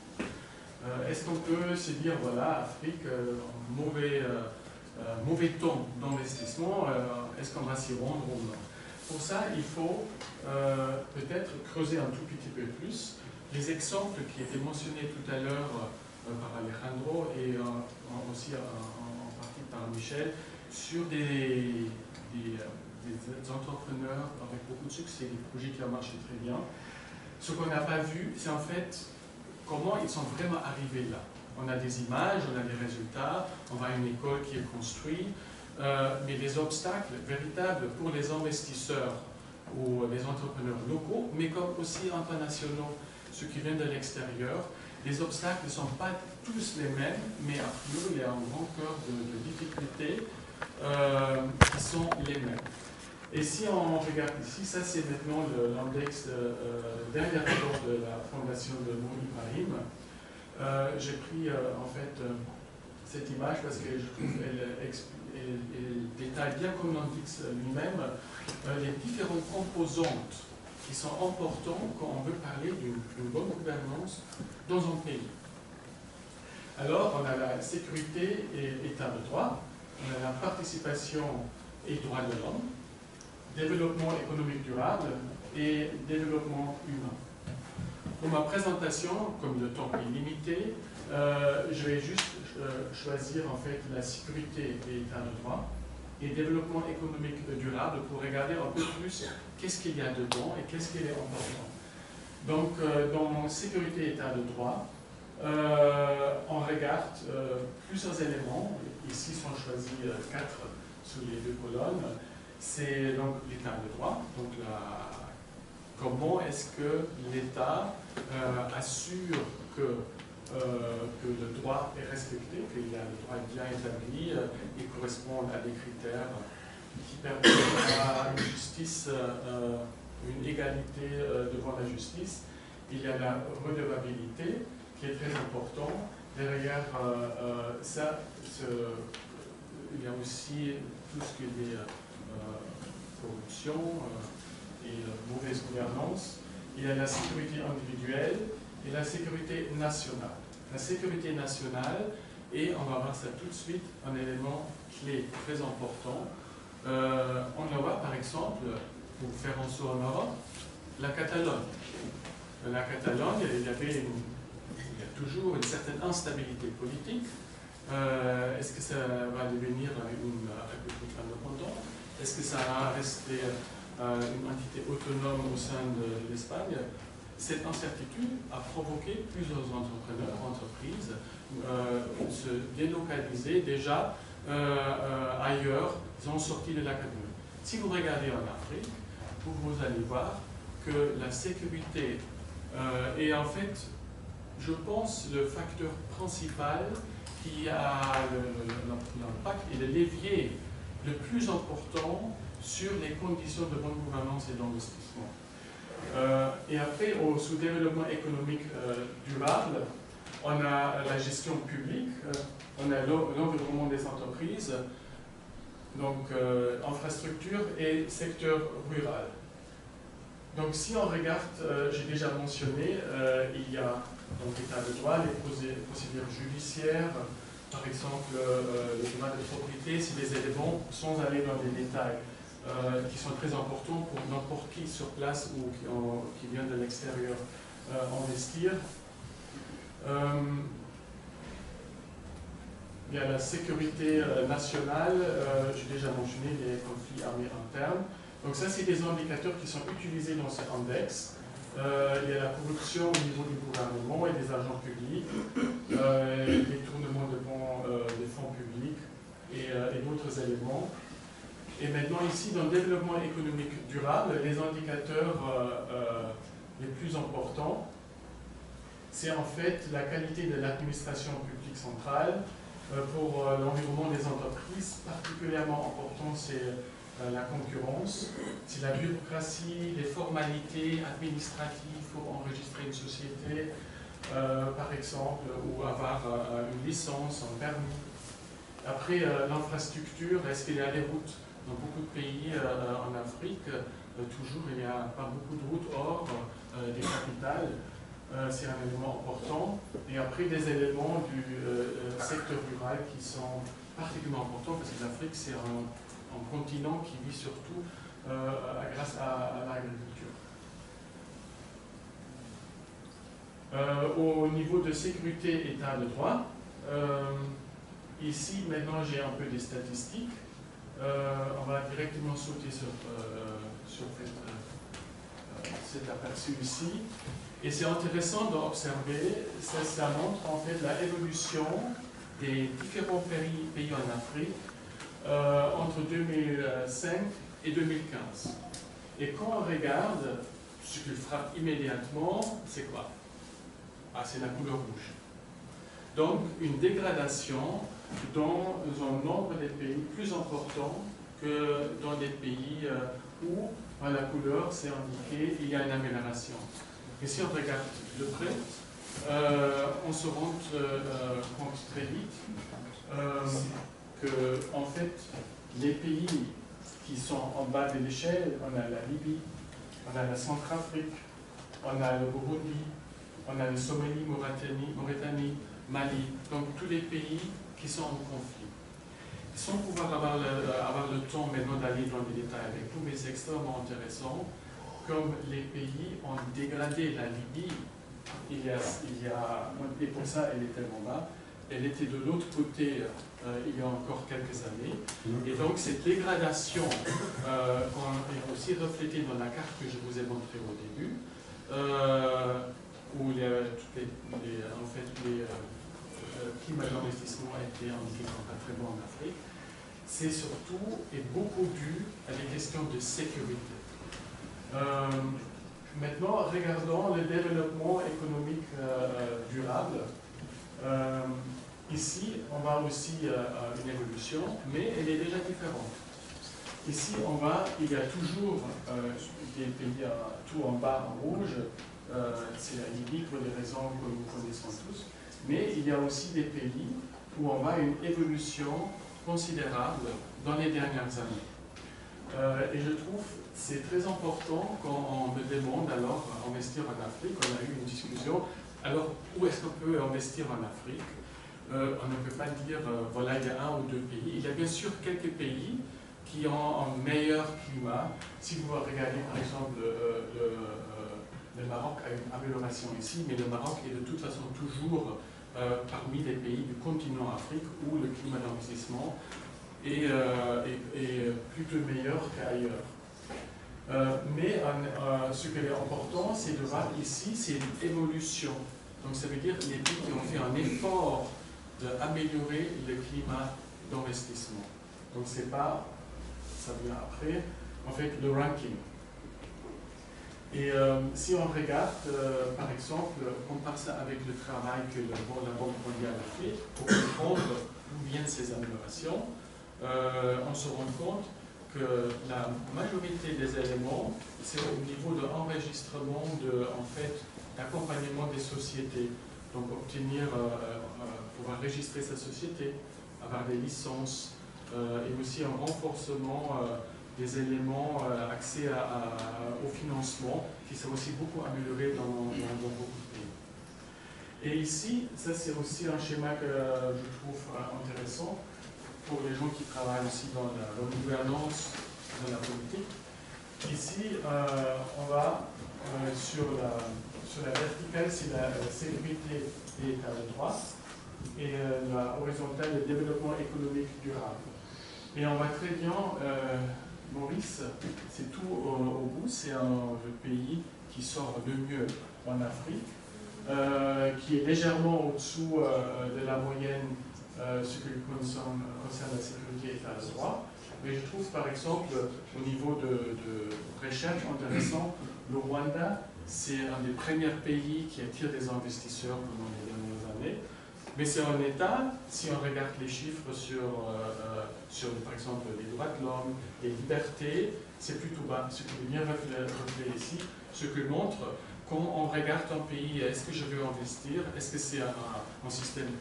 Est-ce qu'on peut se dire, voilà, Afrique, mauvais ton d'investissement, est-ce qu'on va s'y rendre ou non? Pour ça, il faut peut-être creuser un tout petit peu plus. Les exemples qui étaient mentionnés tout à l'heure par Alejandro et aussi en partie par Michel sur des entrepreneurs avec beaucoup de succès, des projets qui ont marché très bien. Ce qu'on n'a pas vu, c'est en fait comment ils sont vraiment arrivés là. On a des images, on a des résultats, on voit une école qui est construite, mais des obstacles véritables pour les investisseurs ou les entrepreneurs locaux, mais comme aussi internationaux, ceux qui viennent de l'extérieur. Les obstacles ne sont pas tous les mêmes, mais a priori, il y a un grand cœur de difficultés qui sont les mêmes. Et si on regarde ici, ça c'est maintenant l'index, dernier rapport de la fondation de Mo Ibrahim. J'ai pris en fait cette image parce que je trouve qu'elle détaille bien comme l'index lui-même les différentes composantes qui sont importantes quand on veut parler d'une bonne gouvernance dans un pays. Alors, on a la sécurité et état de droit, on a la participation et droits de l'homme, développement économique durable et développement humain. Pour ma présentation, comme le temps est limité, je vais juste choisir en fait la sécurité et état de droit et développement économique durable pour regarder un peu plus qu'est-ce qu'il y a dedans et qu'est-ce qui est important. Donc, dans sécurité et état de droit, on regarde plusieurs éléments. Ici sont choisis 4 sous les 2 colonnes. C'est donc l'état de droit, donc comment est-ce que l'État assure que le droit est respecté, que le droit est bien établi et correspond à des critères qui permettent à une justice, une égalité devant la justice. Il y a la redevabilité qui est très important. Derrière ça, il y a aussi tout ce qui est corruption et mauvaise gouvernance. Il y a la sécurité individuelle et la sécurité nationale. La sécurité nationale est, on va voir ça tout de suite, un élément clé très important. On le voit par exemple, pour faire un saut en Europe, la Catalogne. La Catalogne, il y a toujours une certaine instabilité politique. Est-ce que ça va devenir une république indépendante? Est-ce que ça va rester une entité autonome au sein de l'Espagne? Cette incertitude a provoqué plusieurs entreprises se délocaliser déjà ailleurs, ils ont sorti de la Catalogne. Si vous regardez en Afrique, vous allez voir que la sécurité est en fait, je pense, le facteur principal qui a l'impact et le levier le plus important sur les conditions de bonne gouvernance et d'investissement. Et après, au sous-développement économique durable, on a la gestion publique, on a l'environnement des entreprises, donc infrastructure et secteur rural. Donc si on regarde, j'ai déjà mentionné, il y a donc l'état de droit, les procédures judiciaires, par exemple le droit de propriété, c'est des éléments, sans aller dans les détails, qui sont très importants pour n'importe qui sur place ou qui vient de l'extérieur investir. Il y a la sécurité nationale, j'ai déjà mentionné les conflits armés internes. Donc ça, c'est des indicateurs qui sont utilisés dans cet index. Il y a la corruption au niveau du gouvernement et des agents publics, les détournements des fonds publics et d'autres éléments. Et maintenant ici, dans le développement économique durable, les indicateurs les plus importants, c'est en fait la qualité de l'administration publique centrale. Pour l'environnement des entreprises, particulièrement important, c'est la concurrence, c'est la bureaucratie, les formalités administratives pour enregistrer une société, par exemple, ou avoir une licence, un permis. Après, l'infrastructure, est-ce qu'il y a des routes? Dans beaucoup de pays en Afrique, toujours, il n'y a pas beaucoup de routes hors des capitales. C'est un élément important. Et après, des éléments du secteur rural qui sont particulièrement importants parce que l'Afrique, c'est un continent qui vit surtout grâce à l'agriculture. Au niveau de sécurité, état de droit, ici, maintenant, j'ai un peu des statistiques. On va directement sauter sur cet aperçu ici. Et c'est intéressant d'observer, ça montre en fait la évolution des différents pays en Afrique entre 2005 et 2015. Et quand on regarde, ce qui frappe immédiatement, c'est quoi? Ah, c'est la couleur rouge. Donc, une dégradation dans un nombre de pays plus important que dans des pays où, dans la couleur, c'est indiqué il y a une amélioration. Et si on regarde de près, on se rend compte très vite que, en fait, les pays qui sont en bas de l'échelle, on a la Libye, on a la Centrafrique, on a le Burundi, on a le Somalie, Mauritanie, Mali, donc tous les pays qui sont en conflit. Sans pouvoir avoir le temps maintenant d'aller dans les détails avec vous, mais c'est extrêmement intéressant, comme les pays ont dégradé la Libye, et pour ça elle est tellement bas, elle était de l'autre côté il y a encore quelques années, et donc cette dégradation est aussi reflétée dans la carte que je vous ai montrée au début, où en fait, les climats d'investissement a été indiqué comme pas très bon en Afrique. C'est surtout et beaucoup dû à des questions de sécurité. Maintenant, regardons le développement économique durable. Ici, on voit aussi une évolution, mais elle est déjà différente. Ici, il y a toujours des pays tout en bas en rouge, c'est la Libye pour des raisons que nous connaissons tous, mais il y a aussi des pays où on voit une évolution considérable dans les dernières années. Et je trouve que c'est très important quand on me demande alors investir en Afrique. On a eu une discussion, alors où est-ce qu'on peut investir en Afrique? On ne peut pas dire, voilà, il y a un ou deux pays. Il y a bien sûr quelques pays qui ont un meilleur climat. Si vous regardez par exemple le Maroc a une amélioration ici, mais le Maroc est de toute façon toujours parmi les pays du continent Afrique où le climat d'investissement est plutôt meilleur qu'ailleurs. Mais ce qui est important, c'est de voir ici, c'est une évolution. Donc ça veut dire les pays qui ont fait un effort d'améliorer le climat d'investissement. Donc c'est pas, ça vient après, en fait le ranking. Et si on regarde, par exemple, compare ça avec le travail que la Banque mondiale a fait pour comprendre d'où viennent ces améliorations, on se rend compte que la majorité des éléments, c'est au niveau de l'enregistrement, en fait, d'accompagnement des sociétés. Donc obtenir, pouvoir enregistrer sa société, avoir des licences, et aussi un renforcement des éléments accès au financement qui sont aussi beaucoup améliorés dans beaucoup de pays. Et ici, ça c'est aussi un schéma que je trouve intéressant pour les gens qui travaillent aussi dans la gouvernance, dans la politique. Ici, on va sur la verticale, c'est la sécurité et l'état de droit, et la horizontale, le développement économique durable. Et on voit très bien, Maurice, c'est tout au bout, c'est le pays qui sort le mieux en Afrique, qui est légèrement au-dessous de la moyenne, ce qui concerne la sécurité et l'état de droit. Mais je trouve par exemple, au niveau de recherche intéressant, le Rwanda, c'est un des premiers pays qui attire des investisseurs pendant les dernières années. Mais c'est un État, si on regarde les chiffres sur par exemple, les droits de l'homme, les libertés, c'est plutôt bas. Ce qui est bien reflété ici, ce que montre, quand on regarde un pays, est-ce que je veux investir, est-ce que c'est un système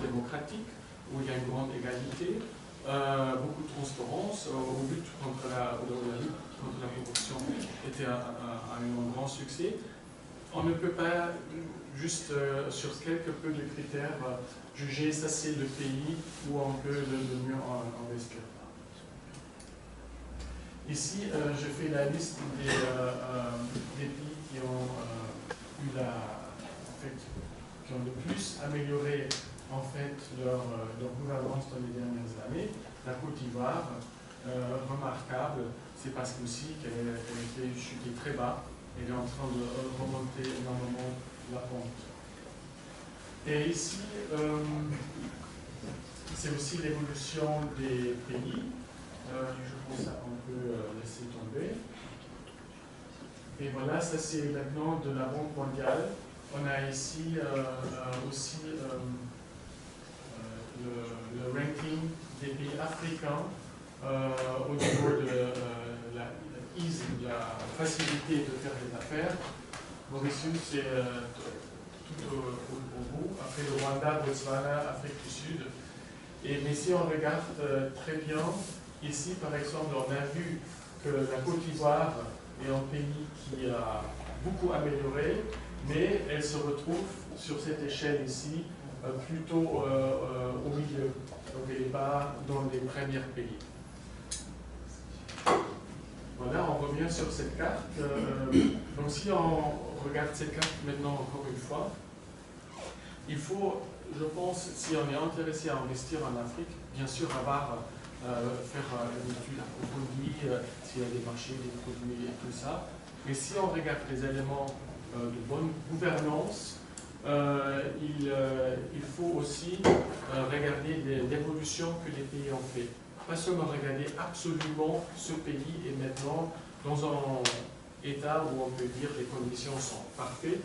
démocratique, où il y a une grande égalité, beaucoup de transparence, au but contre la corruption était un grand succès. On ne peut pas juste sur quelques peu de critères juger ça c'est le pays où on peut le mieux investir. Ici, je fais la liste des pays qui ont qui ont le plus amélioré en fait leur gouvernance dans les dernières années. La Côte d'Ivoire, remarquable, c'est parce qu'aussi qu'elle était chutée très bas. Elle est en train de remonter énormément la pente. Et ici, c'est aussi l'évolution des pays. Je pense qu'on peut laisser tomber. Et voilà, ça c'est maintenant de la Banque mondiale. On a ici aussi le ranking des pays africains au niveau de easy, la facilité de faire des affaires. Mauritius, c'est tout au bout, après le Rwanda, Botswana, Afrique du Sud. Mais si on regarde très bien, ici par exemple, on a vu que la Côte d'Ivoire est un pays qui a beaucoup amélioré, mais elle se retrouve sur cette échelle ici, plutôt au milieu. Donc elle n'est pas dans les premiers pays. Voilà, on revient sur cette carte. Donc si on regarde cette carte maintenant encore une fois, il faut, je pense, si on est intéressé à investir en Afrique, bien sûr avoir faire une étude approfondie, s'il y a des marchés, des produits et tout ça. Mais si on regarde les éléments de bonne gouvernance, il faut aussi regarder l'évolution que les pays ont fait. Pas seulement regarder absolument ce pays est maintenant dans un état où on peut dire que les conditions sont parfaites,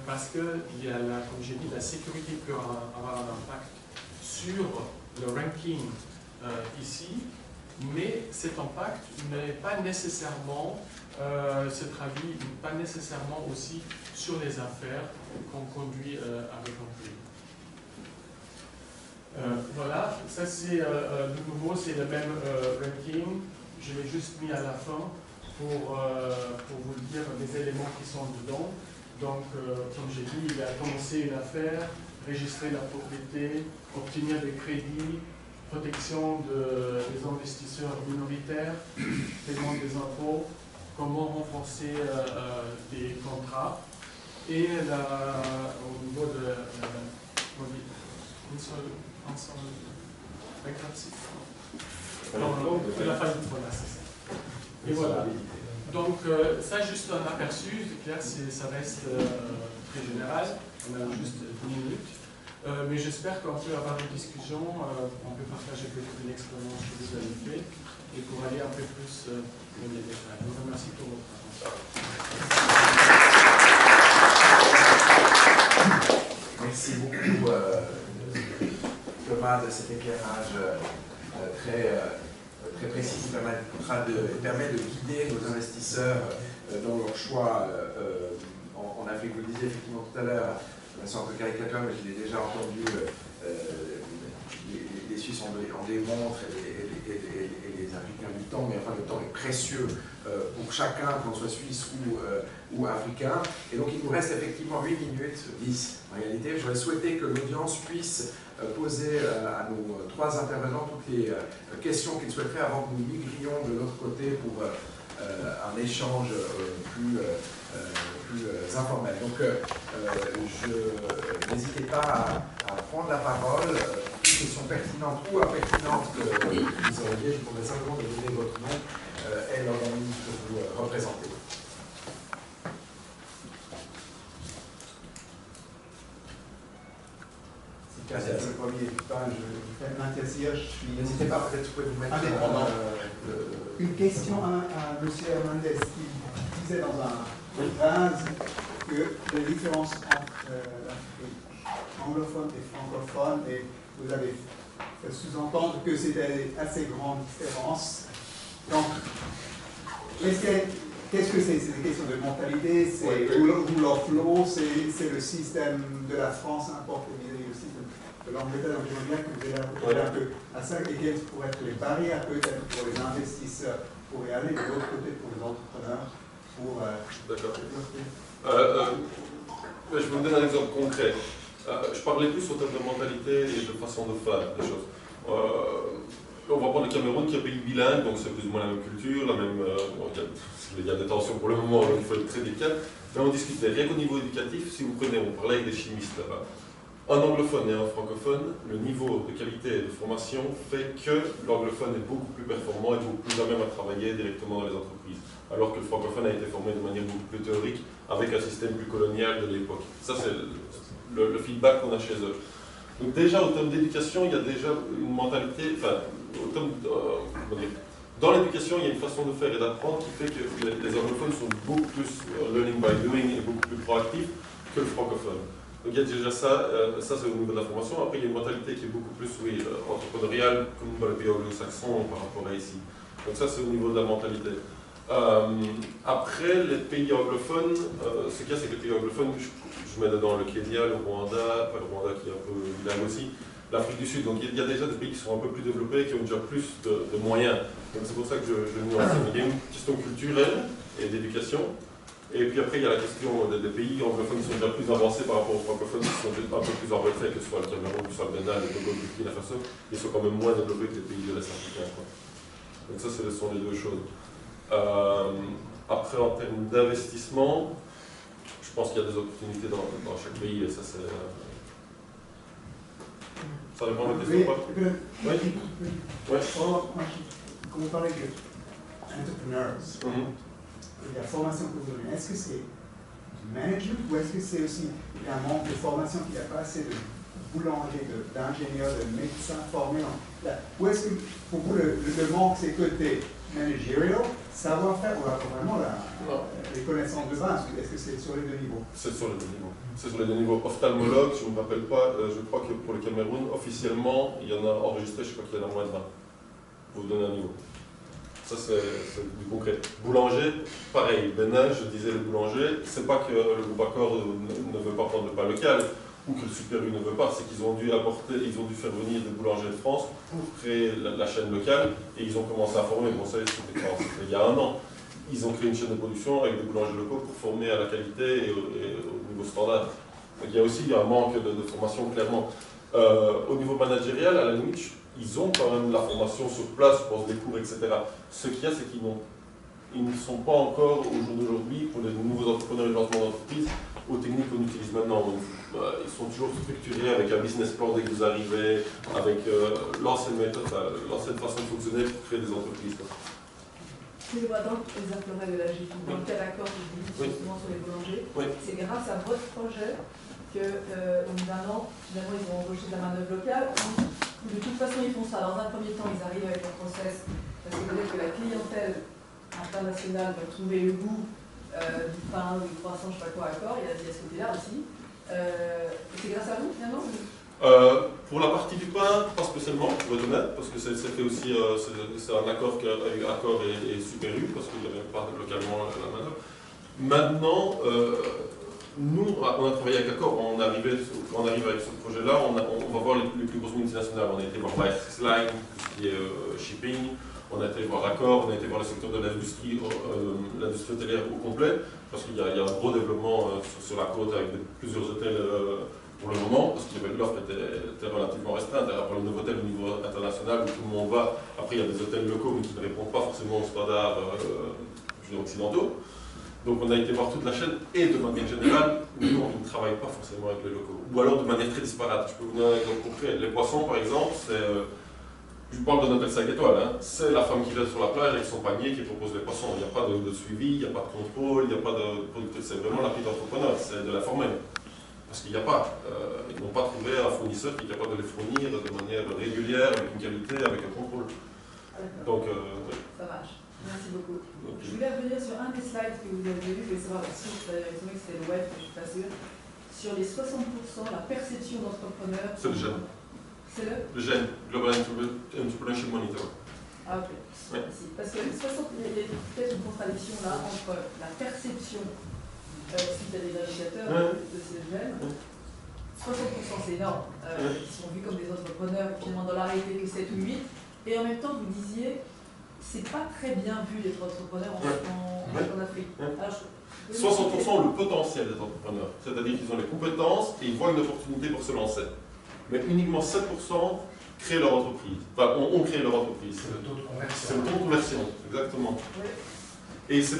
parce que, comme j'ai dit, la sécurité peut avoir un impact sur le ranking ici, mais cet impact n'est pas nécessairement, se traduit pas nécessairement aussi sur les affaires qu'on conduit avec un pays. Voilà, ça c'est de nouveau, c'est le même ranking. Je l'ai juste mis à la fin pour vous dire les éléments qui sont dedans. Donc, comme j'ai dit, il a commencé une affaire, registrer la propriété, obtenir des crédits, protection des investisseurs minoritaires, paiement des impôts, comment renforcer des contrats. Et au niveau de la faillite, voilà, c'est ça. Et voilà. Donc, ça, juste un aperçu, c'est clair, ça reste très général, on a juste 10 minutes. Mais j'espère qu'on peut avoir une discussion, on peut partager une expérience que vous avez fait, et pour aller un peu plus dans les détails. Je vous remercie pour votre attention. Merci beaucoup, Thomas, de cet éclairage très précis qui permet de guider nos investisseurs dans leur choix en Afrique. Vous le disiez effectivement tout à l'heure, c'est un peu caricature, mais je l'ai déjà entendu, les Suisses en démontrent et les Africains du temps, mais enfin le temps est précieux pour chacun, qu'on soit suisse ou africain. Et donc il nous reste effectivement 8 minutes, 10 en réalité. J'aurais souhaité que l'audience puisse poser à nos 3 intervenants toutes les questions qu'ils souhaiteraient avant que nous migrions de l'autre côté pour un échange plus informel. Donc n'hésitez pas à prendre la parole. Toutes questions pertinentes ou impertinentes que vous auriez, je pourrais simplement vous donner votre nom et l'organisme que vous représentez. C'est le premier page. N'hésitez pas, peut-être vous pouvez vous mettre une question à M. Hernandez qui disait dans une phrase que les différences entre anglophone et francophone, et vous avez fait sous-entendre que c'était assez grande différence. Donc, qu'est-ce que c'est? C'est des questions de mentalité, c'est rule of law, c'est le système de la France importé le système de l'Angleterre. Donc, j'aimerais bien que vous ayez un peu à ça, et quelles pourraient être les barrières peut-être pour les investisseurs pour y aller, de l'autre côté pour les entrepreneurs pour développer. Je vais vous donner un exemple concret. Je parlais plus au terme de mentalité et de façon de faire des choses. On va prendre le Cameroun qui est un pays bilingue, donc c'est plus ou moins la même culture, la même. Il y a des tensions pour le moment, donc il faut être très délicat. Mais on discutait. Rien qu'au niveau éducatif, si vous prenez, on parlait avec des chimistes là-bas. Un anglophone et un francophone, le niveau de qualité et de formation fait que l'anglophone est beaucoup plus performant et beaucoup plus à même à travailler directement dans les entreprises, alors que le francophone a été formé de manière beaucoup plus théorique avec un système plus colonial de l'époque. Ça, c'est le feedback qu'on a chez eux. Donc déjà, au terme d'éducation, il y a déjà une mentalité, enfin, au terme dans l'éducation, il y a une façon de faire et d'apprendre qui fait que les anglophones sont beaucoup plus learning by doing et beaucoup plus proactifs que le francophone. Donc il y a déjà ça, ça c'est au niveau de la formation. Après, il y a une mentalité qui est beaucoup plus entrepreneuriale, comme dans les pays anglo-saxons par rapport à ici. Donc ça, c'est au niveau de la mentalité. Après, les pays anglophones, ce qu'il y a, c'est que les pays anglophones, je mets dedans le Kenya, le Rwanda, pas le Rwanda qui est un peu bilingue aussi, l'Afrique du Sud. Donc il y a déjà des pays qui sont un peu plus développés, qui ont déjà plus de moyens. Donc c'est pour ça que je nuance. Il y a une question culturelle et d'éducation. Et puis après, il y a la question des pays anglophones qui sont déjà plus avancés par rapport aux francophones, qui sont un peu plus en retrait, que ce soit le Cameroun, que ce soit le Bénin, le Togo, le Burkina Faso. Ils sont quand même moins développés que les pays de l'Est africain. Donc ça, ce sont les deux choses. Après, en termes d'investissement, je pense qu'il y a des opportunités dans chaque pays, et ça, c'est... Ça répond à votre question, pas? Oui. Quand vous parlez d'entrepreneurs, la formation que vous donnez, est-ce que c'est du management ou est-ce que c'est aussi un manque de formation, qu'il n'y a pas assez de boulangers, d'ingénieurs, de médecins formés ou est-ce que pour vous le manque c'est côté managerial, savoir-faire ou vraiment les connaissances de base? Est-ce que c'est sur les deux niveaux? C'est sur les deux niveaux. C'est sur les deux niveaux. Ophtalmologue, je ne me rappelle pas, je crois que pour le Cameroun, officiellement, il y en a enregistré, je crois qu'il y en a moins de 20. Pour vous donner un niveau. Ça, c'est du concret. Boulanger, pareil. Bénin, je disais le boulanger, c'est pas que le groupe Accor ne veut pas prendre le pain local ou que le Super U ne veut pas, c'est qu'ils ont dû apporter, ils ont dû faire venir des boulangers de France pour créer la chaîne locale et ils ont commencé à former. Bon, ça, c'était il y a 1 an. Ils ont créé une chaîne de production avec des boulangers locaux pour former à la qualité et au niveau standard. Donc, il y a aussi un manque de formation, clairement. Au niveau managérial, à la limite, ils ont quand même la formation sur place, je pense, des cours, etc. Ce qu'il y a, c'est qu'ils ne sont pas encore, au jour d'aujourd'hui, pour les nouveaux entrepreneurs et lancements d'entreprise, aux techniques qu'on utilise maintenant. Donc, ils sont toujours structurés avec un business plan dès que vous arrivez, avec l'ancienne méthode, l'ancienne façon de fonctionner pour créer des entreprises. Excusez-moi, donc, les implorais de la GIFI, dans quel accord vous dites justement sur les boulangers, c'est grâce à votre projet que, au bout d'1 an, finalement, ils ont embauché de la main-d'œuvre locale. De toute façon, ils font ça. Dans un premier temps, ils arrivent avec un process, parce que peut-être que la clientèle internationale va trouver le goût du pain ou du croissant, je ne sais pas quoi, Accor. Il y a ce côté-là aussi. C'est grâce à vous, finalement? Pour la partie du pain, pas spécialement, pour être honnête, parce que c'était aussi c'est un accord avec Accor et Super U, parce qu'il n'y avait pas localement la main-d'œuvre. Maintenant, nous, on a travaillé avec Accor, on arrive avec ce projet-là, on va voir les plus grosses multinationales. On a été voir Maersk Line, qui est shipping, on a été voir Accor, on a été voir le secteur de l'industrie hôtelière au complet, parce qu'il y a un gros développement sur la côte avec plusieurs hôtels pour le moment, parce que l'offre était relativement restreinte. Alors, pour les nouveaux hôtels au niveau international, où tout le monde va, après il y a des hôtels locaux, mais qui ne répondent pas forcément aux standards occidentaux. Donc on a été voir toute la chaîne et de manière générale, nous on ne travaille pas forcément avec les locaux. Ou alors de manière très disparate. Je peux vous donner un exemple concret. Les poissons par exemple, je parle d'un hôtel 5 étoiles, hein. C'est la femme qui vient sur la plage avec son panier qui propose les poissons. Il n'y a pas de suivi, il n'y a pas de contrôle, il n'y a pas de producteur. C'est vraiment la petite entrepreneur, c'est de l'informel. Parce qu'il n'y a pas. Ils n'ont pas trouvé un fournisseur qui est capable de les fournir de manière régulière, avec une qualité, avec un contrôle. Donc, ça marche. Merci beaucoup. Okay. Je voulais revenir sur un des slides que vous avez vu, je voulais savoir la source, d'ailleurs, il que c'était le web, mais je ne suis pas sûre. Sur les 60%, la perception d'entrepreneur. C'est le GEM. C'est le GEM, Global Entrepreneurship Monitor. Ah, ok. Oui. Merci. Parce que il y a peut-être une contradiction là entre la perception suite à des indicateurs de ces GEM. 60% c'est énorme, qui sont vus comme des entrepreneurs, finalement dans la réalité que 7 ou 8. Et en même temps, vous disiez. C'est pas très bien vu d'être entrepreneur en Afrique. Alors, 60% ont le potentiel d'être entrepreneur, c'est-à-dire qu'ils ont les compétences et ils voient une opportunité pour se lancer. Mais uniquement 7% créent leur entreprise. Enfin, ont créé leur entreprise. C'est le taux de conversion. C'est le taux de conversion, exactement. Oui. Et c'est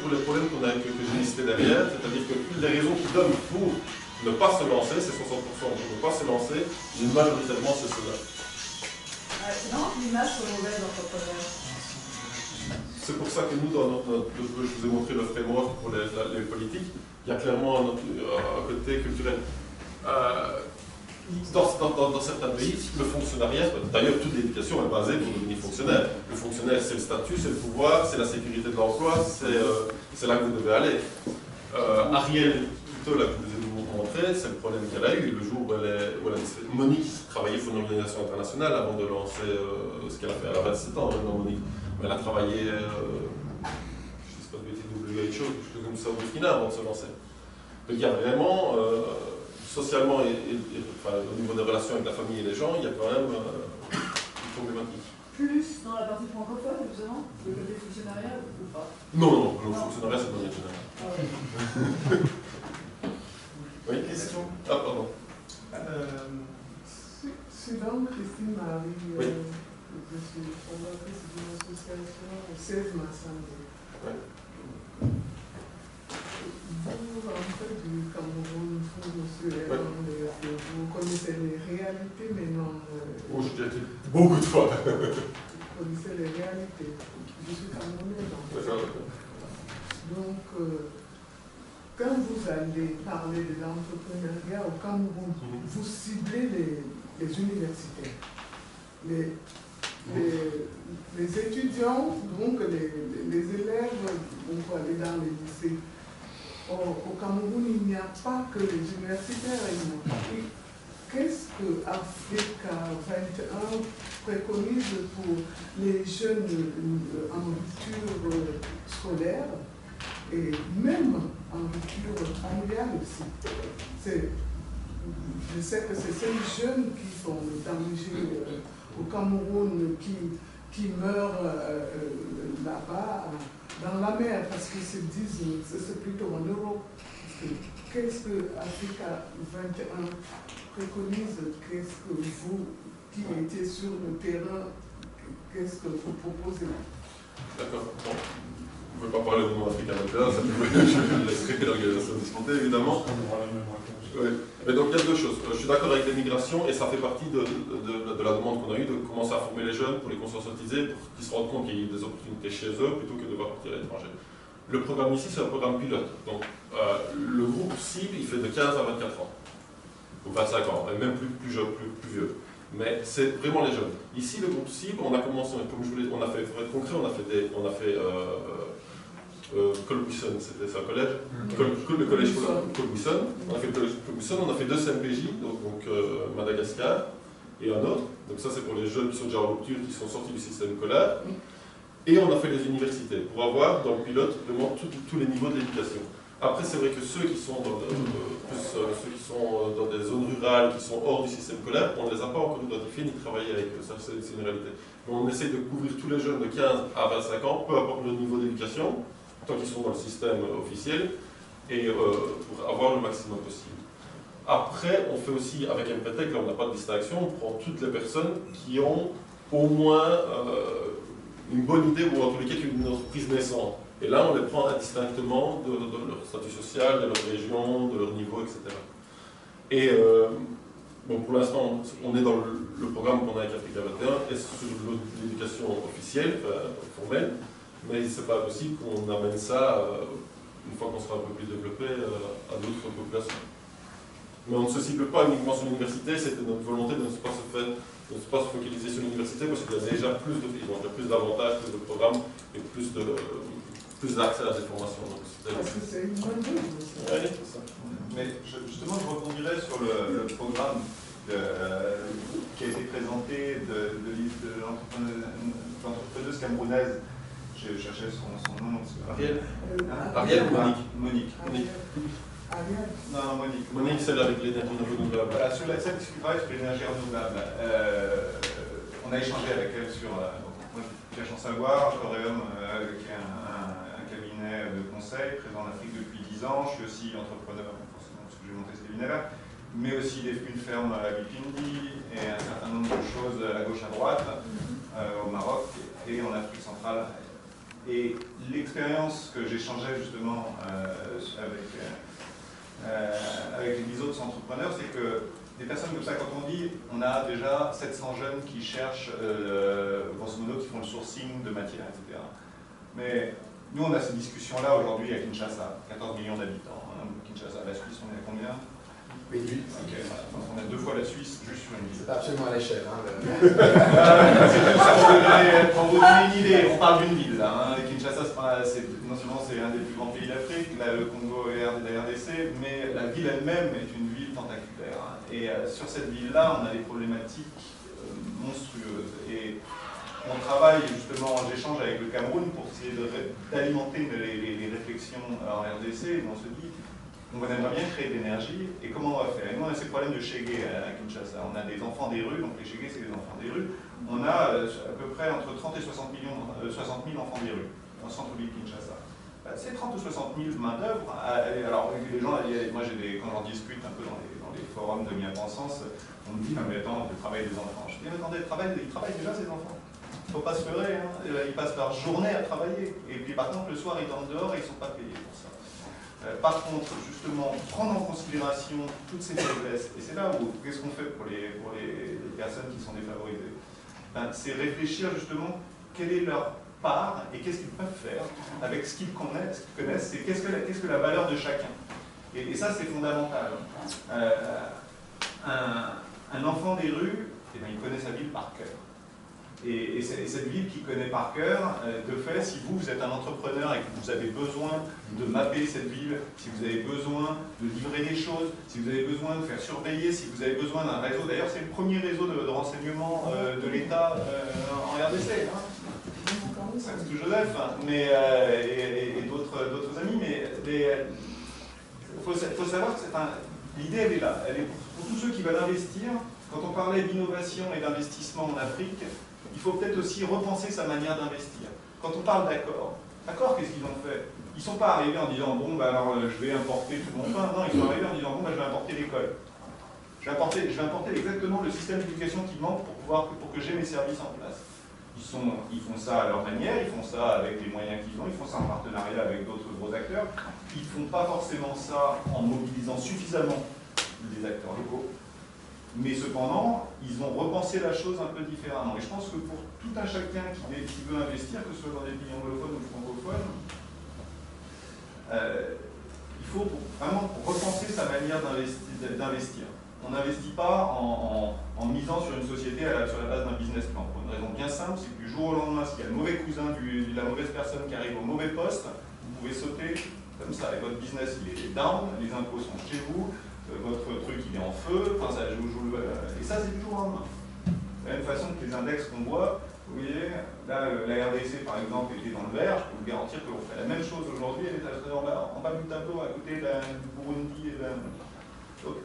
pour les problèmes que j'ai listés derrière, c'est-à-dire que les raisons qui donnent pour ne pas se lancer, c'est 60%. Pour ne pas se lancer, majoritairement c'est cela. C'est vraiment l'image sur le mauvais entrepreneur. C'est pour ça que nous, je vous ai montré le framework pour les politiques, il y a clairement un côté culturel. Dans certains pays, le fonctionnariat, d'ailleurs toute l'éducation est basée pour devenir fonctionnaire. Le fonctionnaire, c'est le statut, c'est le pouvoir, c'est la sécurité de l'emploi, c'est là que vous devez aller. Ariel, plutôt là que je vous ai montré, c'est le problème qu'elle a eu. Le jour où Monique travaillait pour une organisation internationale avant de lancer ce qu'elle a fait. Elle a 27 ans maintenant, Monique. Mais elle a travaillé quelque chose comme ça au Burkina avant de se lancer. Donc il y a vraiment, socialement enfin, au niveau des relations avec la famille et les gens, il y a quand même une problématique. Plus dans la partie francophone, justement, le côté fonctionnariat ou pas? Non, le fonctionnariat c'est de manière générale. Oui, question? Ah, pardon. Suivant Christine Marie, oui. Je suis fondatrice d'une association au 16 Massambé. Oui. Vous, en fait, du Cameroun, monsieur, vous connaissez les réalités, mais non. Oh, je l'ai dit beaucoup de fois. Vous connaissez les réalités. Je suis camerounais, donc. Donc, quand vous allez parler de l'entrepreneuriat au Cameroun, vous ciblez les universitaires, les étudiants, donc les élèves vont aller dans les lycées. Or, au Cameroun, il n'y a pas que les universitaires. Qu'est-ce que Africa 21 préconise pour les jeunes en rupture scolaire et même en rupture familiale aussi? Je sais que c'est ces jeunes qui sont en danger au Cameroun, qui meurent là-bas dans la mer parce qu'ils se disent que c'est plutôt en Europe. Qu'est-ce que Africa 21 préconise? Qu'est-ce que vous, qui étiez sur le terrain, qu'est-ce que vous proposez? D'accord. Bon. On ne peut pas parler au nom Africa 21, ça je laisserai l'organisation discuter évidemment. Oui. Mais donc il y a deux choses. Je suis d'accord avec l'immigration et ça fait partie de la demande qu'on a eue de commencer à former les jeunes pour les conscientiser, pour qu'ils se rendent compte qu'il y a des opportunités chez eux plutôt que de devoir partir à l'étranger. Le programme ici, c'est un programme pilote. Donc le groupe cible, il fait de 15 à 24 ans, ou 25 ans, et même plus jeune, plus vieux. Mais c'est vraiment les jeunes. Ici, le groupe cible, on a commencé, comme je voulais, on a fait, pour être concret, on a fait Colbuisson, c'était un collège, le collège Colbuisson. On a fait le collège Colbuisson, on a fait 2 CMPJ, donc Madagascar et un autre. Donc ça c'est pour les jeunes qui sont déjà en rupture, qui sont sortis du système scolaire. Et on a fait les universités pour avoir dans le pilote vraiment tous les niveaux de l'éducation. Après c'est vrai que ceux qui sont dans des zones rurales, qui sont hors du système scolaire, on ne les a pas encore identifiés ni travaillé avec eux, ça c'est une réalité. Mais on essaie de couvrir tous les jeunes de 15 à 25 ans, peu importe le niveau d'éducation, tant qu'ils sont dans le système officiel, et pour avoir le maximum possible. Après, on fait aussi, avec MPTech, là on n'a pas de distinction, on prend toutes les personnes qui ont au moins une bonne idée, ou en tous les cas une entreprise naissante. Et là, on les prend indistinctement de leur statut social, de leur région, de leur niveau, etc. Et bon, pour l'instant, on est dans le programme qu'on a avec Africa 21, et sur l'éducation officielle, formelle, mais c'est pas possible qu'on amène ça, une fois qu'on sera un peu plus développé, à d'autres populations. Mais on ne se cible pas uniquement sur l'université, c'était notre volonté de ne pas se focaliser sur l'université, parce qu'il y a déjà plus d'avantages, plus de programmes, et plus d'accès à des formations. Parce que c'est une bonne chose. Oui, c'est ça. Mais justement, je rebondirais sur le programme qui a été présenté de l'entrepreneuse camerounaise. Je cherchais son nom. Ariel ou Monique? Monique. Ariel. Non, Monique. Monique, celle avec l'énergie renouvelable. Voilà, celle qui travaille sur l'énergie renouvelable. On a échangé avec elle sur. Moi, j'ai chance à voir, Coréum, qui est un cabinet de conseil présent en Afrique depuis 10 ans. Je suis aussi entrepreneur, forcément, parce que j'ai monté ce cabinet-là, mais aussi une ferme à Bipindi et un certain nombre de choses à gauche, à droite, au Maroc et en Afrique centrale. Et l'expérience que j'échangeais justement avec les autres entrepreneurs, c'est que des personnes comme ça, quand on dit, on a déjà 700 jeunes qui cherchent, grosso modo, qui font le sourcing de matières, etc. Mais nous, on a ces discussions-là aujourd'hui à Kinshasa, 14 millions d'habitants. Hein. Kinshasa, la Suisse, on est à combien? 8. Ok, voilà. Donc on a 2 fois la Suisse juste sur une ville. C'est absolument à l'échelle. Hein, pour vous donner une idée, on parle d'une ville. Hein. Kinshasa, non seulement c'est un des plus grands pays d'Afrique, le Congo et la RDC, mais la ville elle-même est une ville tentaculaire. Hein. Et sur cette ville-là, on a des problématiques monstrueuses. Et On travaille justement, j'échange avec le Cameroun pour essayer d'alimenter les réflexions en RDC, et on se dit, on aimerait bien créer de l'énergie, et comment on va faire? Et nous, on a ces problèmes de Chegué à Kinshasa. On a des enfants des rues, donc les Chegué, c'est des enfants des rues. On a à peu près entre 30 et 60 000 enfants des rues, dans le centre-ville de Kinshasa. Ces 30 ou 60 000 main-d'œuvre, alors les gens, moi quand j'en discute un peu dans les forums de bien-pensance, on me dit, non mais attends, le travail des enfants. Je dis, mais attendez, ils travaillent déjà ces enfants. Il ne faut pas se leurrer, hein. Ils passent leur journée à travailler. Et puis par contre, le soir, ils dorment dehors et ils ne sont pas payés pour ça. Par contre, justement, prendre en considération toutes ces faiblesses, et c'est là où, qu'est-ce qu'on fait pour les personnes qui sont défavorisées, c'est réfléchir justement quelle est leur part et qu'est-ce qu'ils peuvent faire avec ce qu'ils connaissent, et qu'est-ce que la valeur de chacun. Et ça, c'est fondamental. Un enfant des rues, eh bien, il connaît sa ville par cœur. Et cette ville qu'il connaît par cœur, de fait, si vous êtes un entrepreneur et que vous avez besoin de mapper cette ville, si vous avez besoin de livrer des choses, si vous avez besoin de faire surveiller, si vous avez besoin d'un réseau, d'ailleurs c'est le premier réseau de renseignement de l'État en RDC, hein. C'est tout Joseph, hein, et d'autres amis, mais il faut savoir que l'idée elle est là, elle est pour tous ceux qui veulent investir. Quand on parlait d'innovation et d'investissement en Afrique, il faut peut-être aussi repenser sa manière d'investir. Quand on parle d'accord, qu'est-ce qu'ils ont fait? Ils ne sont pas arrivés en disant, bon, bah, alors je vais importer tout mon pain. Non, ils sont arrivés en disant, bon, bah, je vais importer l'école. Je vais importer exactement le système d'éducation qui manque pour que j'ai mes services en place. Ils font ça à leur manière, ils font ça avec les moyens qu'ils ont, ils font ça en partenariat avec d'autres gros acteurs. Ils ne font pas forcément ça en mobilisant suffisamment des acteurs locaux. Mais cependant, ils ont repensé la chose un peu différemment. Et je pense que pour tout un chacun qui veut investir, que ce soit dans des pays anglophones ou francophones, il faut vraiment repenser sa manière d'investir. On n'investit pas en misant sur une société sur la base d'un business plan. Pour une raison bien simple, c'est que du jour au lendemain, s'il y a le mauvais cousin de la mauvaise personne qui arrive au mauvais poste, vous pouvez sauter comme ça. Et votre business, il est down, les impôts sont chez vous, votre truc il est en feu, enfin, ça joue, et ça c'est du jour au lendemain. De la même façon que les index qu'on voit, vous voyez, là la RDC par exemple était dans le vert, je peux vous garantir que l'on fait la même chose aujourd'hui, elle est en bas du tableau à côté du Burundi et donc,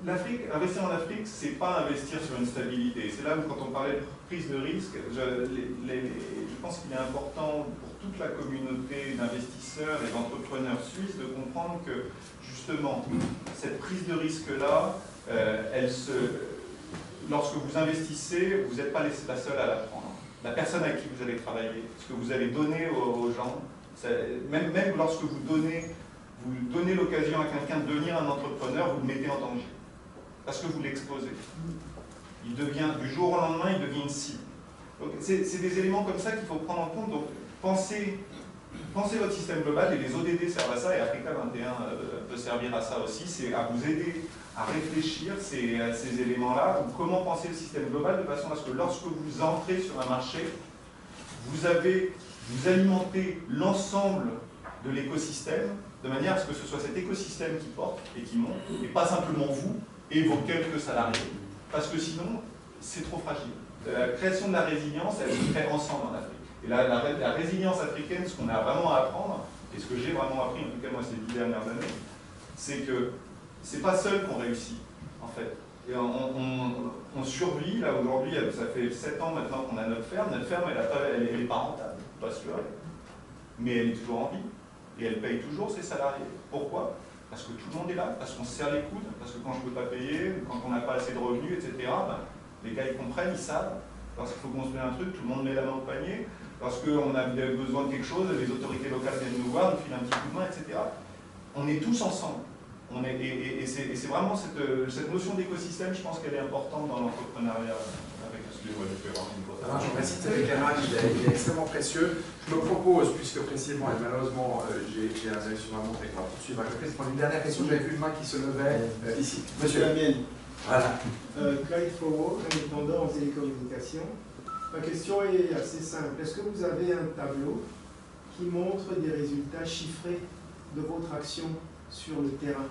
investir en Afrique, c'est pas investir sur une stabilité. C'est là où quand on parlait de prise de risque, je pense qu'il est important pour toute la communauté d'investisseurs et d'entrepreneurs suisses de comprendre que justement, cette prise de risque-là, lorsque vous investissez, vous n'êtes pas la seule à la prendre. La personne avec qui vous allez travailler, ce que vous allez donner aux gens, même lorsque vous donnez l'occasion à quelqu'un de devenir un entrepreneur, vous le mettez en danger. Parce que vous l'exposez. Du jour au lendemain, il devient une cible. C'est des éléments comme ça qu'il faut prendre en compte. Donc, pensez votre système global, et les ODD servent à ça, et Africa 21 peut servir à ça aussi, c'est à vous aider à réfléchir ces éléments-là, ou comment penser le système global, de façon à ce que lorsque vous entrez sur un marché, vous alimentez l'ensemble de l'écosystème, de manière à ce que ce soit cet écosystème qui porte et qui monte, et pas simplement vous et vos quelques salariés. Parce que sinon, c'est trop fragile. La création de la résilience, elle se crée ensemble en Afrique. Et la résilience africaine, ce qu'on a vraiment à apprendre, et ce que j'ai vraiment appris, en tout cas moi ces 10 dernières années, c'est que c'est pas seul qu'on réussit, en fait. Et on survit, là aujourd'hui, ça fait 7 ans maintenant qu'on a notre ferme. Notre ferme, elle n'est pas rentable, pas sûr, mais elle est toujours en vie. Et elle paye toujours ses salariés. Pourquoi? Parce que tout le monde est là, parce qu'on se serre les coudes, parce que quand je ne peux pas payer, quand on n'a pas assez de revenus, etc., les gars ils comprennent, ils savent. Lorsqu'il faut construire un truc, tout le monde met la main au panier. Lorsqu'on a besoin de quelque chose, les autorités locales viennent nous voir, nous filent un petit coup de main, etc. On est tous ensemble. Et c'est vraiment cette notion d'écosystème, je pense qu'elle est importante dans l'entrepreneuriat. Je remercie de cet éclairage, il est extrêmement précieux. Je me propose, puisque précisément, et malheureusement, j'ai un œil sur ma montre et qu'on va poursuivre avec le prix, prendre une dernière question. J'avais vu une main qui se levait ici. Monsieur. La mienne. Voilà. Clyde Fauveau, indépendant en télécommunications. Ma question est assez simple. Est-ce que vous avez un tableau qui montre des résultats chiffrés de votre action sur le terrain?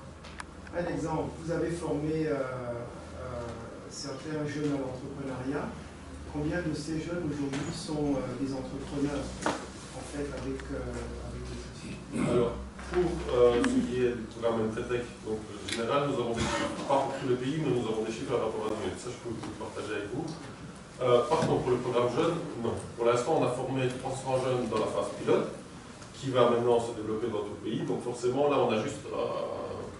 Un exemple, vous avez formé certains jeunes à l'entrepreneuriat. combien de ces jeunes aujourd'hui sont des entrepreneurs, en fait, avec des outils? Alors, pour ce qui est du programme Entretech, donc en général, nous avons des chiffres, pas pour tous les pays, mais nous avons des chiffres à rapport à nous. Ça, je peux vous partager avec vous. Par contre, pour le programme jeune, non. Pour l'instant, on a formé 300 jeunes dans la phase pilote, qui va maintenant se développer dans tout le pays. Donc forcément, là, on a juste,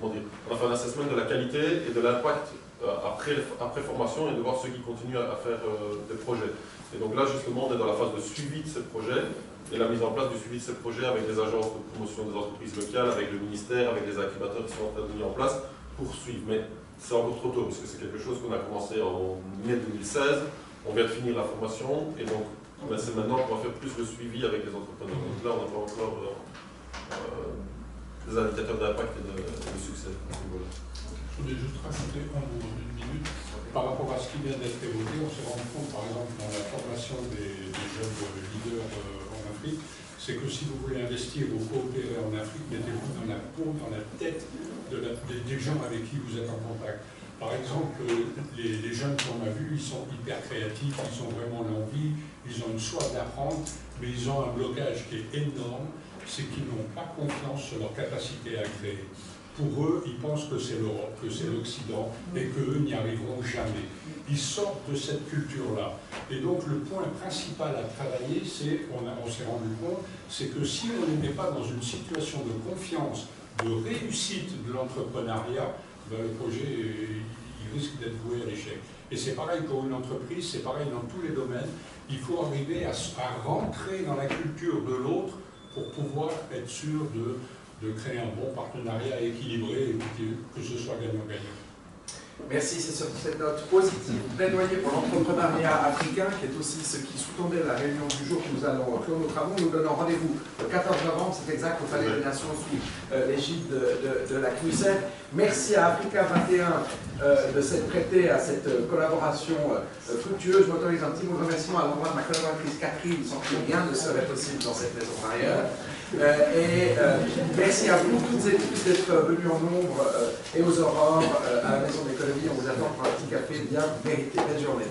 on a fait un assessment de la qualité et de l'impact après formation et de voir ceux qui continuent à faire des projets. Et donc là, justement, on est dans la phase de suivi de ces projets et la mise en place du suivi de ces projets avec les agences de promotion des entreprises locales, avec le ministère, avec les incubateurs qui sont en train de mis en place pour suivre. Mais c'est encore trop tôt, parce que c'est quelque chose qu'on a commencé en mai 2016. On vient de finir la formation et donc c'est maintenant qu'on va faire plus le suivi avec les entrepreneurs. Donc là, on n'a pas encore des indicateurs d'impact et de succès à ce niveau-là. Je voulais juste rajouter un mot d'une minute. Par rapport à ce qui vient d'être évoqué, on s'est rendu compte, par exemple, dans la formation des jeunes leaders en Afrique, c'est que si vous voulez investir ou coopérer en Afrique, mettez-vous dans la peau, dans la tête des gens avec qui vous êtes en contact. Par exemple, les jeunes qu'on a vus, ils sont hyper créatifs, ils ont vraiment l'envie, ils ont une soif d'apprendre, mais ils ont un blocage qui est énorme, c'est qu'ils n'ont pas confiance sur leur capacité à créer. Pour eux, ils pensent que c'est l'Europe, que c'est l'Occident, et qu'eux n'y arriveront jamais. Ils sortent de cette culture-là. Et donc le point principal à travailler, c'est, on s'est rendu compte, c'est que si on n'est pas dans une situation de confiance, de réussite de l'entrepreneuriat, ben, le projet il risque d'être voué à l'échec. Et c'est pareil pour une entreprise, c'est pareil dans tous les domaines. Il faut arriver à rentrer dans la culture de l'autre pour pouvoir être sûr de créer un bon partenariat équilibré et que ce soit gagnant-gagnant. Merci, c'est sur cette note positive, plaidoyer pour l'entrepreneuriat africain, qui est aussi ce qui sous-tendait la réunion du jour que nous allons clore nos travaux. Nous donnons rendez-vous le 14 novembre, c'est exact, au Palais des Nations sous l'égide de la CNUSEF. Merci à Africa 21 de s'être prêté à cette collaboration fructueuse. Je m'autorise un petit mot de remerciement à l'endroit de ma collaboratrice Catherine, sans qui rien ne serait possible dans cette maison par ailleurs. Merci à vous toutes et tous d'être venus en nombre et aux aurores à la Maison de l'économie. On vous attend pour un petit café bien mérité. Belle journée.